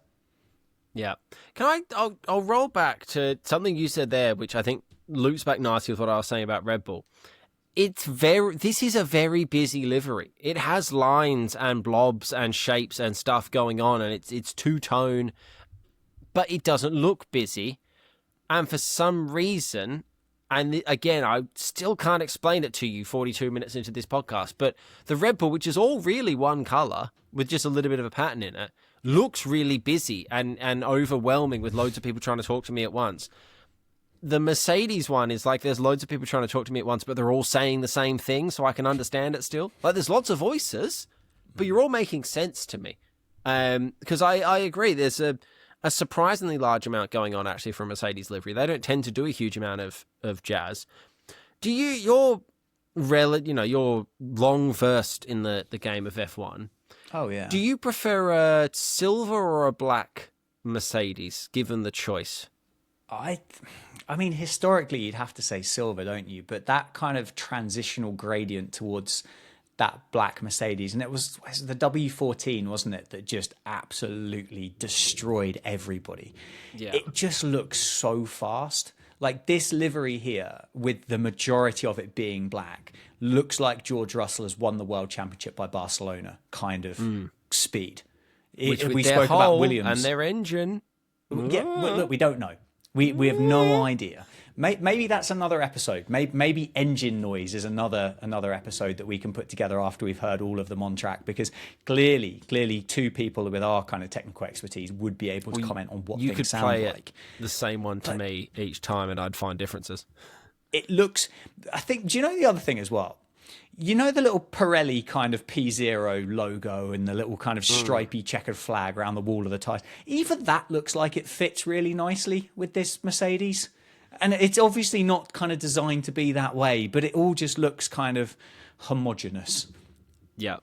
Yeah. I'll roll back to something you said there, which I think loops back nicely with what I was saying about Red Bull. This is a very busy livery. It has lines and blobs and shapes and stuff going on, and it's two-tone, but it doesn't look busy. And for some reason, and again, I still can't explain it to you 42 minutes into this podcast, but the Red Bull, which is all really one color with just a little bit of a pattern in it, looks really busy and overwhelming with loads of people trying to talk to me at once. The Mercedes one is like there's loads of people trying to talk to me at once, but they're all saying the same thing, so I can understand it still. Like, there's lots of voices, but you're all making sense to me. Because I agree, there's a surprisingly large amount going on, actually, for a Mercedes livery. They don't tend to do a huge amount of jazz. You're long versed in the game of F1. Oh, yeah. Do you prefer a silver or a black Mercedes, given the choice? I mean, historically, you'd have to say silver, don't you? But that kind of transitional gradient towards that black Mercedes, and it was the W14, wasn't it, that just absolutely destroyed everybody. Yeah. It just looks so fast. Like, this livery here, with the majority of it being black, looks like George Russell has won the World Championship by Barcelona kind of speed. Which we spoke about Williams and their engine. Yeah, look, we don't know. We have no idea. Maybe that's another episode. Maybe engine noise is another episode that we can put together after we've heard all of them on track, because clearly 2 people with our kind of technical expertise would be able to comment on what things sound like. You could play the same one to me each time and I'd find differences. It looks... I think... Do you know the other thing as well? You know the little Pirelli kind of P0 logo and the little kind of stripy checkered flag around the wall of the tyres? Even that looks like it fits really nicely with this Mercedes. And it's obviously not kind of designed to be that way, but it all just looks kind of homogenous. Yep.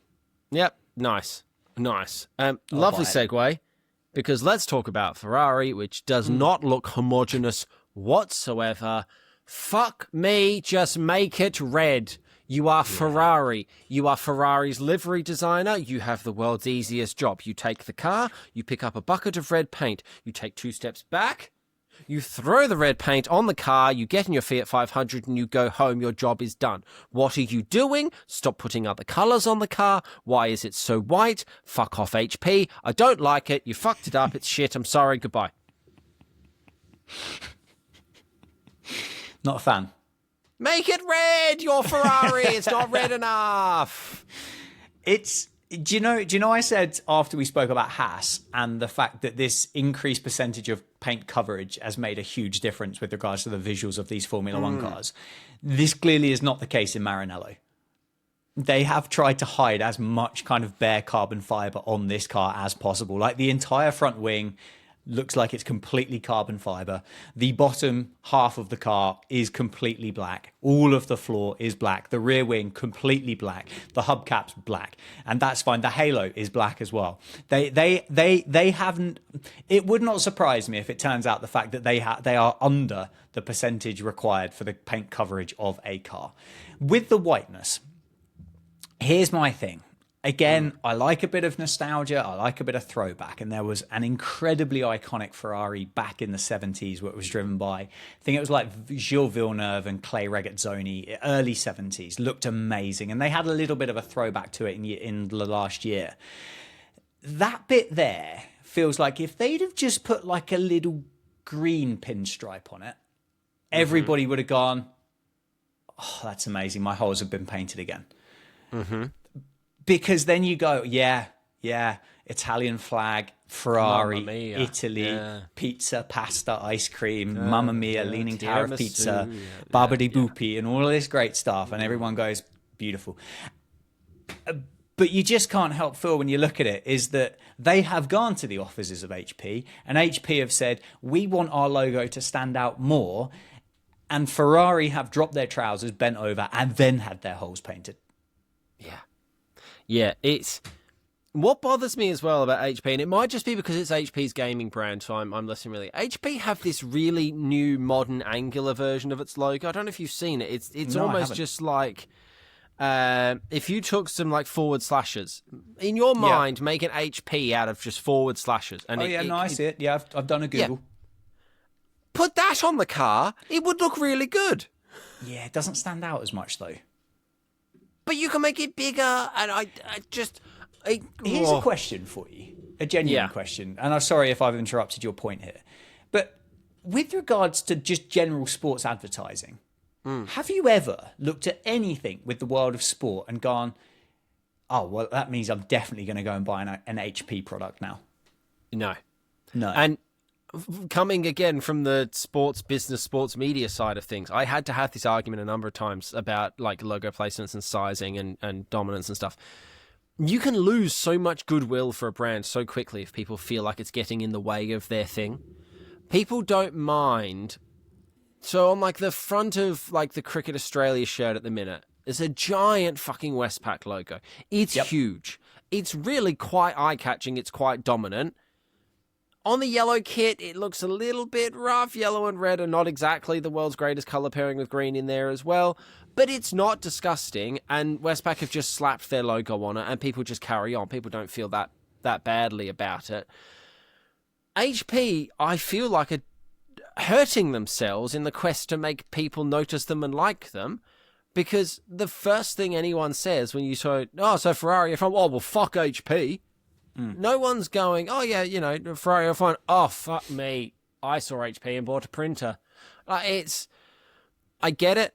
Nice. Lovely segue, because let's talk about Ferrari, which does not look homogenous whatsoever. Fuck me, just make it red. You are Ferrari. You are Ferrari's livery designer. You have the world's easiest job. You take the car, you pick up a bucket of red paint, you take 2 steps back, you throw the red paint on the car, you get in your Fiat 500 and you go home. Your job is done. What are you doing? Stop putting other colours on the car. Why is it so white? Fuck off, HP. I don't like it. You fucked it up. It's shit. I'm sorry. Goodbye. Not a fan. Make it red, you're Ferrari. It's not red enough. It's Do you know? I said after we spoke about Haas and the fact that this increased percentage of paint coverage has made a huge difference with regards to the visuals of these Formula One cars. This clearly is not the case in Maranello. They have tried to hide as much kind of bare carbon fiber on this car as possible. Like the entire front wing looks like it's completely carbon fiber. The bottom half of the car is completely black. All of the floor is black. The rear wing completely black. The hubcap's black, and that's fine. The halo is black as well. They haven't. It would not surprise me if it turns out the fact that they are under the percentage required for the paint coverage of a car. With the whiteness, here's my thing. Again, I like a bit of nostalgia. I like a bit of throwback. And there was an incredibly iconic Ferrari back in the 70s where it was driven by, I think it was like Gilles Villeneuve and Clay Regazzoni, early 70s. Looked amazing. And they had a little bit of a throwback to it in the last year. That bit there feels like if they'd have just put like a little green pinstripe on it, everybody would have gone, oh, that's amazing. My holes have been painted again. Because then you go, yeah, Italian flag, Ferrari, Italy, pizza, pasta, ice cream, Mamma Mia, Leaning Tower of Pizza, Babadi Boopy, and all of this great stuff. And everyone goes, beautiful. But you just can't help feel when you look at it is that they have gone to the offices of HP and HP have said, we want our logo to stand out more. And Ferrari have dropped their trousers, bent over, and then had their holes painted. Yeah, it's what bothers me as well about HP, and it might just be because it's HP's gaming brand, so I'm less familiar. HP have this really new, modern, angular version of its logo. I don't know if you've seen it. It's almost just like if you took some like forward slashes in your mind, make an HP out of just forward slashes. And I see it. Yeah, I've done a Google. Yeah. Put that on the car, it would look really good. Yeah, it doesn't stand out as much though. But you can make it bigger, and Here's a question for you, a genuine question, and I'm sorry if I've interrupted your point here. But with regards to just general sports advertising, have you ever looked at anything with the world of sport and gone, oh, well, that means I'm definitely going to go and buy an HP product now? No. And coming again from the sports business, sports media side of things, I had to have this argument a number of times about like logo placements and sizing and dominance and stuff. You can lose so much goodwill for a brand so quickly if people feel like it's getting in the way of their thing. People don't mind. So on like the front of like the Cricket Australia shirt at the minute, there's a giant fucking Westpac logo. It's huge. It's really quite eye-catching. It's quite dominant. On the yellow kit, it looks a little bit rough. Yellow and red are not exactly the world's greatest colour pairing with green in there as well. But it's not disgusting, and Westpac have just slapped their logo on it, and people just carry on. People don't feel that badly about it. HP, I feel like, are hurting themselves in the quest to make people notice them and like them, because the first thing anyone says when you say, oh, so Ferrari are from, oh, well, fuck HP. No one's going, oh, yeah, you know, Ferrari are fine. Oh, fuck me. I saw HP and bought a printer. I get it,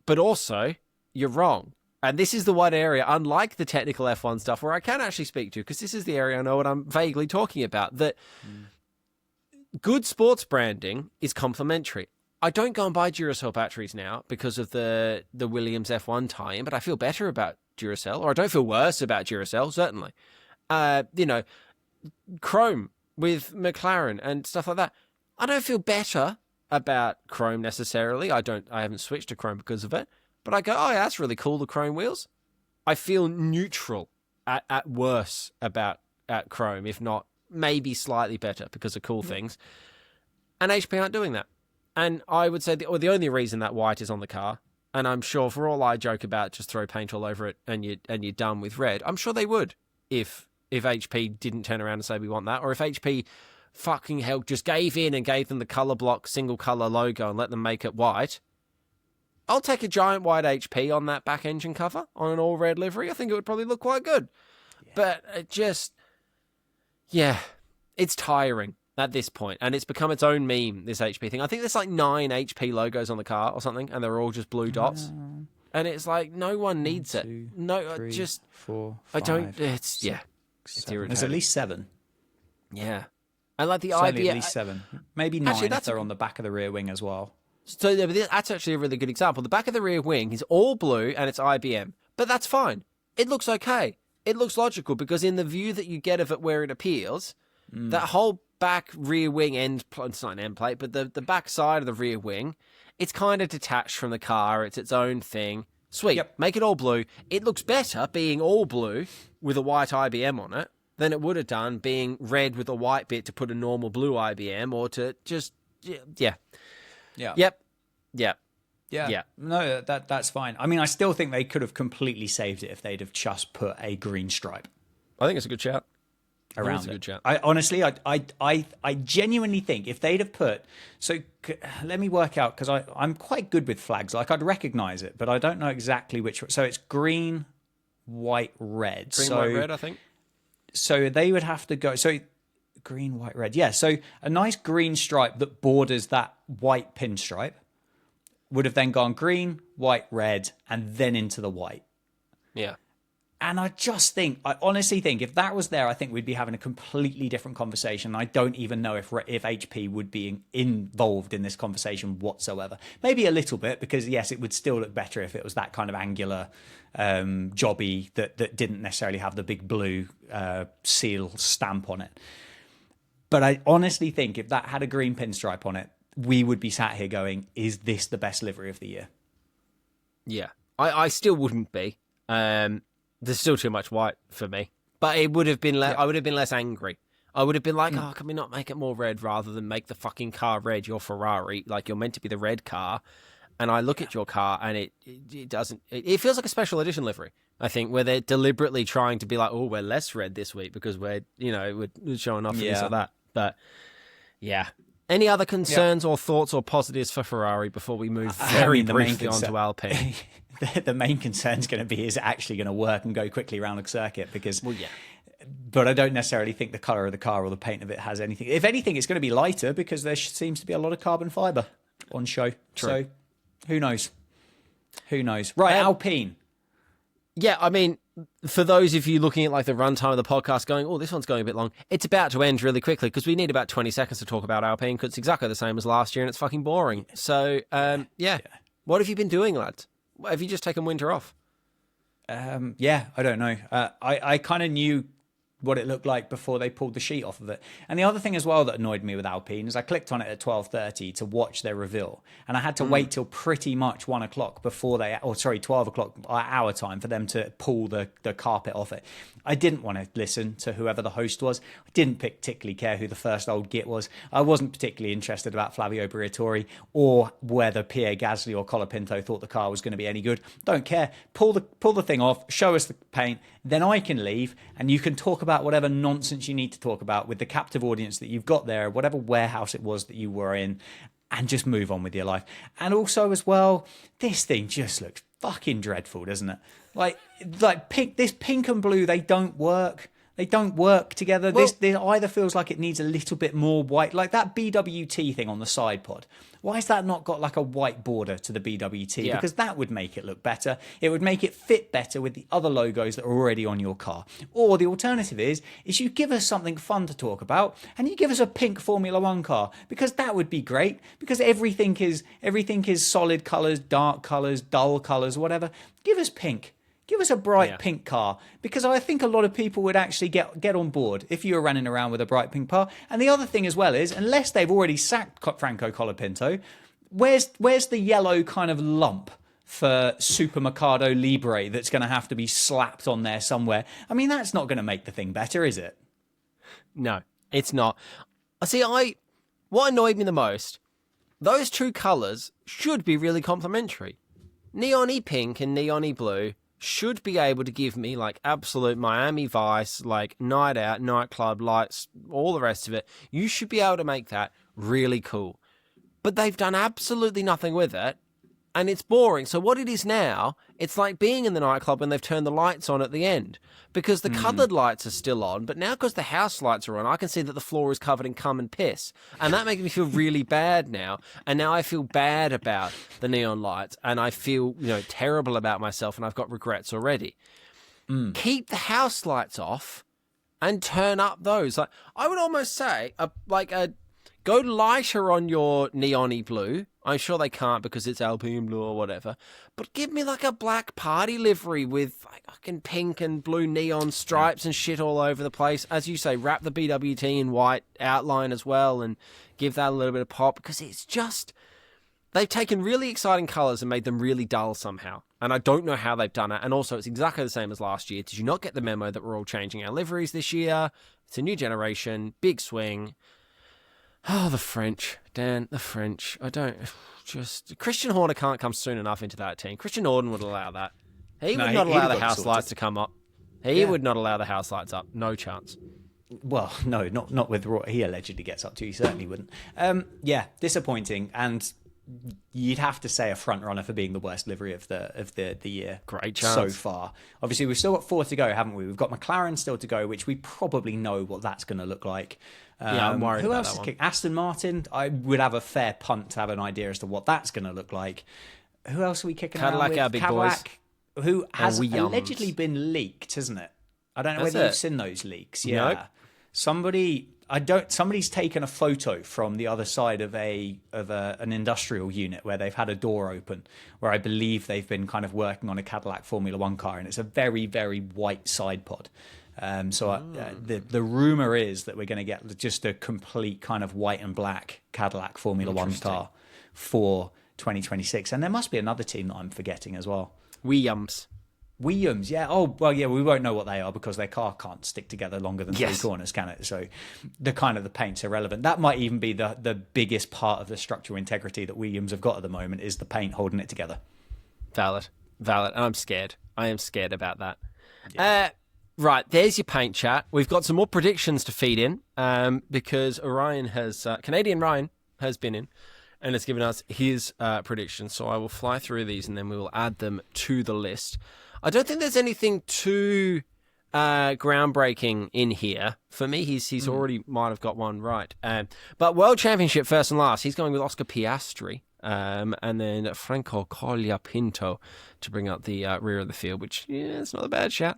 but also, you're wrong. And this is the one area, unlike the technical F1 stuff, where I can actually speak to, because this is the area I know what I'm vaguely talking about, that good sports branding is complementary. I don't go and buy Duracell batteries now because of the Williams F1 tie-in, but I feel better about Duracell, or I don't feel worse about Duracell, certainly. You know, Chrome with McLaren and stuff like that. I don't feel better about Chrome necessarily. I haven't switched to Chrome because of it, but I go, oh yeah, that's really cool, the Chrome wheels. I feel neutral at worse about Chrome, if not maybe slightly better because of cool things. And HP aren't doing that. And I would say the only reason that white is on the car, and I'm sure for all I joke about, just throw paint all over it and you're done with red, I'm sure they would if HP didn't turn around and say we want that, or if HP fucking hell just gave in and gave them the colour block single colour logo and let them make it white. I'll take a giant white HP on that back engine cover on an all red livery. I think it would probably look quite good. Yeah. But it just, it's tiring at this point, and it's become its own meme, this HP thing. I think there's like 9 HP logos on the car or something, and they're all just blue dots. and it's like no one needs 2, it. No, 3, just 4, I 5, don't. It's 6, it's 7. irritating. There's at least 7. Yeah, and like the Certainly IBM. at least 7. Maybe 9 Actually, if they're on the back of the rear wing as well. So yeah, but that's actually a really good example. The back of the rear wing is all blue and it's IBM, but that's fine. It looks okay. It looks logical because in the view that you get of it where it appears, that whole back rear wing it's not an end plate, but the back side of the rear wing, it's kind of detached from the car. It's its own thing. Sweet. Yep. Make it all blue. It looks better being all blue with a white IBM on it than it would have done being red with a white bit to put a normal blue IBM or to just, yeah. Yeah. Yep. Yep. Yeah. Yeah. No, that's fine. I mean, I still think they could have completely saved it if they'd have just put a green stripe I think it's a good shout. around It's a it. good shout. I honestly, I genuinely think if they'd have put, let me work out because I'm quite good with flags. Like I'd recognize it, but I don't know exactly which. So it's green, white, red. Green, white, red, I think. So they would have to go. So green, white, red. Yeah. So a nice green stripe that borders that white pinstripe would have then gone green, white, red, and then into the white. Yeah. And I honestly think if that was there, I think we'd be having a completely different conversation. I don't even know if HP would be involved in this conversation whatsoever. Maybe a little bit, because yes, it would still look better if it was that kind of angular jobby that didn't necessarily have the big blue seal stamp on it. But I honestly think if that had a green pinstripe on it, we would be sat here going, is this the best livery of the year? Yeah. I still wouldn't be. There's still too much white for me. But it would have been I would have been less angry. I would have been like, oh, can we not make it more red rather than make the fucking car red? You're Ferrari. Like, you're meant to be the red car. And I look at your car and it doesn't... It feels like a special edition livery, I think, where they're deliberately trying to be like, oh, we're less red this week because we're showing off for this or that. But, yeah. Any other concerns or thoughts or positives for Ferrari before we move very briefly on to Alpine? The main concern is going to be, is it actually going to work and go quickly around the circuit? Because, yeah. But I don't necessarily think the colour of the car or the paint of it has anything. If anything, it's going to be lighter because there seems to be a lot of carbon fibre on show. True. So who knows? Right, Alpine. Yeah, I mean, for those of you looking at like the runtime of the podcast going, oh, this one's going a bit long, it's about to end really quickly because we need about 20 seconds to talk about Alpine because it's exactly the same as last year and it's fucking boring. So, yeah. What have you been doing, lads? Have you just taken winter off? Yeah, I don't know. I kind of knew what it looked like before they pulled the sheet off of it. And the other thing as well that annoyed me with Alpine is I clicked on it at 12:30 to watch their reveal, and I had to wait till pretty much 1 o'clock before 12 o'clock our time for them to pull the carpet off it. I didn't want to listen to whoever the host was. I didn't particularly care who the first old git was. I wasn't particularly interested about Flavio Briatore or whether Pierre Gasly or Colapinto thought the car was going to be any good. Don't care. Pull the thing off, show us the paint, then I can leave and you can talk about whatever nonsense you need to talk about with the captive audience that you've got there, whatever warehouse it was that you were in, and just move on with your life. And also as well, this thing just looks fucking dreadful, doesn't it? Like this pink and blue, they don't work. They don't work together. Well, this either feels like it needs a little bit more white, like that BWT thing on the side pod. Why has that not got like a white border to the BWT? Yeah. Because that would make it look better. It would make it fit better with the other logos that are already on your car. Or the alternative is you give us something fun to talk about and you give us a pink Formula One car, because that would be great, because everything is solid colours, dark colours, dull colours, whatever. Give us pink. Give us a bright pink car, because I think a lot of people would actually get on board if you were running around with a bright pink car. And the other thing as well is, unless they've already sacked Franco Colapinto, where's the yellow kind of lump for Supermercado Libre that's going to have to be slapped on there somewhere? I mean, that's not going to make the thing better, is it? No, it's not. See, what annoyed me the most, those two colours should be really complementary. Neon-y pink and neon-y blue should be able to give me like absolute Miami Vice, like night out, nightclub lights, all the rest of it. You should be able to make that really cool. But they've done absolutely nothing with it. and it's boring. So what it is now, it's like being in the nightclub when they've turned the lights on at the end, because the coloured lights are still on, but now because the house lights are on, I can see that the floor is covered in cum and piss, and that makes me feel really bad now. And now I feel bad about the neon lights, and I feel terrible about myself, and I've got regrets already. Keep the house lights off and turn up those. Like, I would almost say, go lighter on your neon-y blue. I'm sure they can't because it's Alpine blue or whatever. But give me like a black party livery with like fucking pink and blue neon stripes and shit all over the place. As you say, wrap the BWT in white outline as well and give that a little bit of pop, because it's just... They've taken really exciting colours and made them really dull somehow. And I don't know how they've done it. And also, it's exactly the same as last year. Did you not get the memo that we're all changing our liveries this year? It's a new generation, big swing. Oh, the French, Dan, the French. Christian Horner can't come soon enough into that team. Christian Horner would allow that. He would not allow the house lights to come up. He would not allow the house lights up. No chance. Well, no, not with what he allegedly gets up to. He certainly wouldn't. Disappointing. And you'd have to say a front runner for being the worst livery of the year. Great chance so far. Obviously, we've still got 4 to go, haven't we? We've got McLaren still to go, which we probably know what that's going to look like. I'm worried who about else that is Aston Martin. I would have a fair punt to have an idea as to what that's going to look like. Who else are we kicking around with? Our big Cadillac, boys. Who has allegedly been leaked, hasn't it? I don't know whether you've seen those leaks. Yeah, nope. Somebody's taken a photo from the other side of an industrial unit where they've had a door open, where I believe they've been kind of working on a Cadillac Formula One car, and it's a very, very white side pod. The rumor is that we're going to get just a complete kind of white and black Cadillac Formula One car for 2026, and there must be another team that I'm forgetting as well. Williams, yeah. Oh, well, yeah, we won't know what they are because their car can't stick together longer than 3 corners, can it? So the paint's irrelevant. That might even be the biggest part of the structural integrity that Williams have got at the moment, is the paint holding it together. Valid. And I'm scared. I am scared about that. Yeah. Right, there's your paint chat. We've got some more predictions to feed in because Canadian Ryan has been in and has given us his predictions. So I will fly through these and then we will add them to the list. I don't think there's anything too groundbreaking in here. For me, he's already might have got one right. But World Championship first and last, he's going with Oscar Piastri and then Franco Colapinto to bring up the rear of the field, which, it's not a bad shout.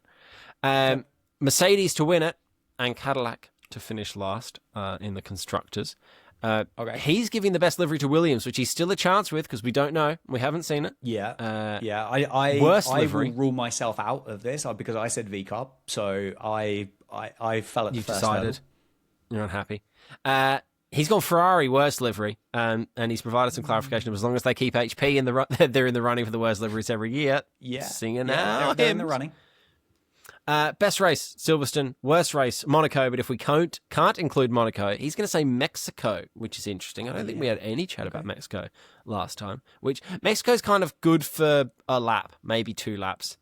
Mercedes to win it and Cadillac to finish last in the constructors. Okay. He's giving the best livery to Williams, which he's still a chance with because we don't know. We haven't seen it. I will rule myself out of this because I said VCARB, so I fell at the first level. You're unhappy. He's gone Ferrari worst livery, and he's provided some clarification of as long as they keep HP in they're in the running for the worst liveries every year. Yeah, singing now. They're in the running. Best race, Silverstone. Worst race, Monaco. But if we can't include Monaco, he's going to say Mexico, which is interesting. I don't think we had any chat about Mexico last time. Which Mexico's kind of good for a lap, maybe 2 laps,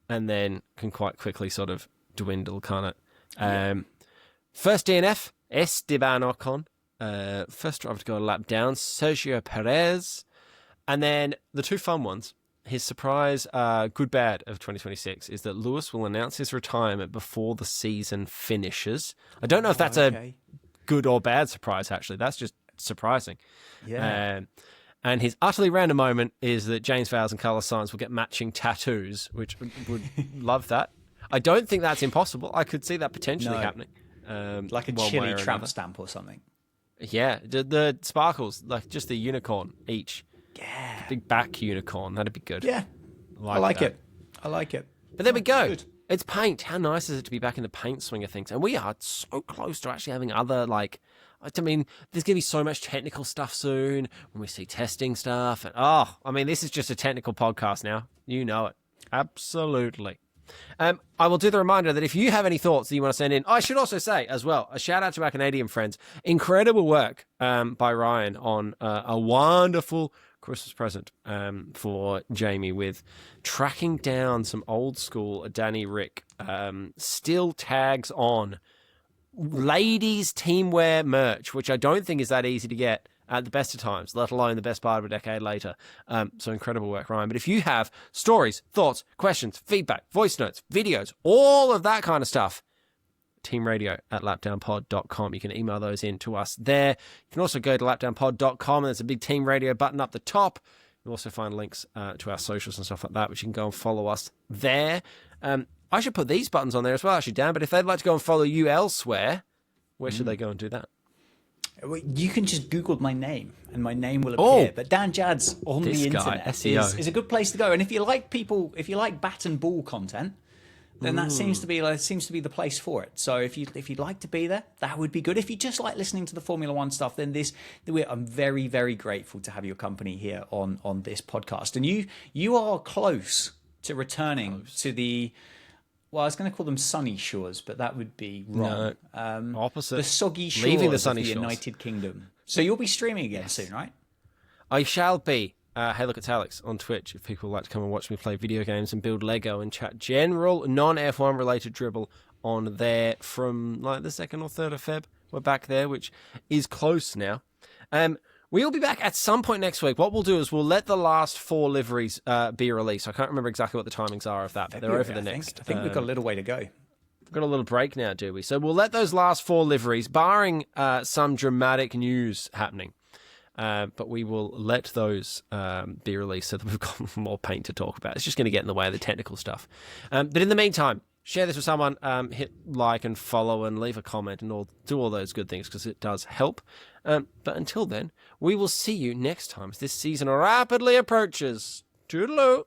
and then can quite quickly sort of dwindle, can't it? First DNF, Esteban Ocon. First driver to go a lap down, Sergio Perez. And then the 2 fun ones. His surprise, good bad of 2026 is that Lewis will announce his retirement before the season finishes. I don't know if that's a good or bad surprise, actually. That's just surprising. Yeah. And his utterly random moment is that James Vowles and Carlos Sainz will get matching tattoos, which would love that. I don't think that's impossible. I could see that potentially happening. Like a Chile tramp stamp or something. Yeah, the sparkles, like just the unicorn each. Yeah. Big back unicorn. That'd be good. Yeah. I like it. But there we go. Good. It's paint. How nice is it to be back in the paint swing of things? And we are so close to actually having other, there's going to be so much technical stuff soon when we see testing stuff. And this is just a technical podcast now. You know it. Absolutely. I will do the reminder that if you have any thoughts that you want to send in, I should also say as well, a shout out to our Canadian friends. Incredible work by Ryan on a wonderful Christmas present for Jamie with tracking down some old school Danny Rick still tags on ladies teamwear merch, which I don't think is that easy to get at the best of times, let alone the best part of a decade later. So incredible work, Ryan. But if you have stories, thoughts, questions, feedback, voice notes, videos, all of that kind of stuff, teamradio@lapdownpod.com. You can email those in to us there. You can also go to lapdownpod.com, and there's a big Team Radio button up the top. You'll also find links to our socials and stuff like that, which you can go and follow us there. I should put these buttons on there as well, actually, Dan, but if they'd like to go and follow you elsewhere, where should they go and do that? You can just Google my name, and my name will appear. But Dan Jads on the internet is a good place to go. And if you like bat and ball content, then that seems to be the place for it. So if you'd like to be there, that would be good. If you just like listening to the Formula One stuff, then I'm very, very grateful to have your company here on this podcast. And you are close to returning to the. Well, I was going to call them sunny shores, but that would be wrong. No, opposite. The soggy shores Leaving the sunny of the shores. United Kingdom. So you'll be streaming again soon, right? I shall be. Hey, look, it's Alex on Twitch. If people would like to come and watch me play video games and build Lego and chat general non-F1 related dribble on there from like the 2nd or 3rd of Feb. We're back there, which is close now. We'll be back at some point next week. What we'll do is we'll let the last 4 liveries be released. I can't remember exactly what the timings are of that, but they're over the next. I think we've got a little way to go. We've got a little break now, do we? So we'll let those last 4 liveries, barring some dramatic news happening. But we will let those be released so that we've got more paint to talk about. It's just going to get in the way of the technical stuff. But in the meantime, share this with someone, hit like and follow and leave a comment and do all those good things because it does help. But until then, we will see you next time as this season rapidly approaches. Toodaloo!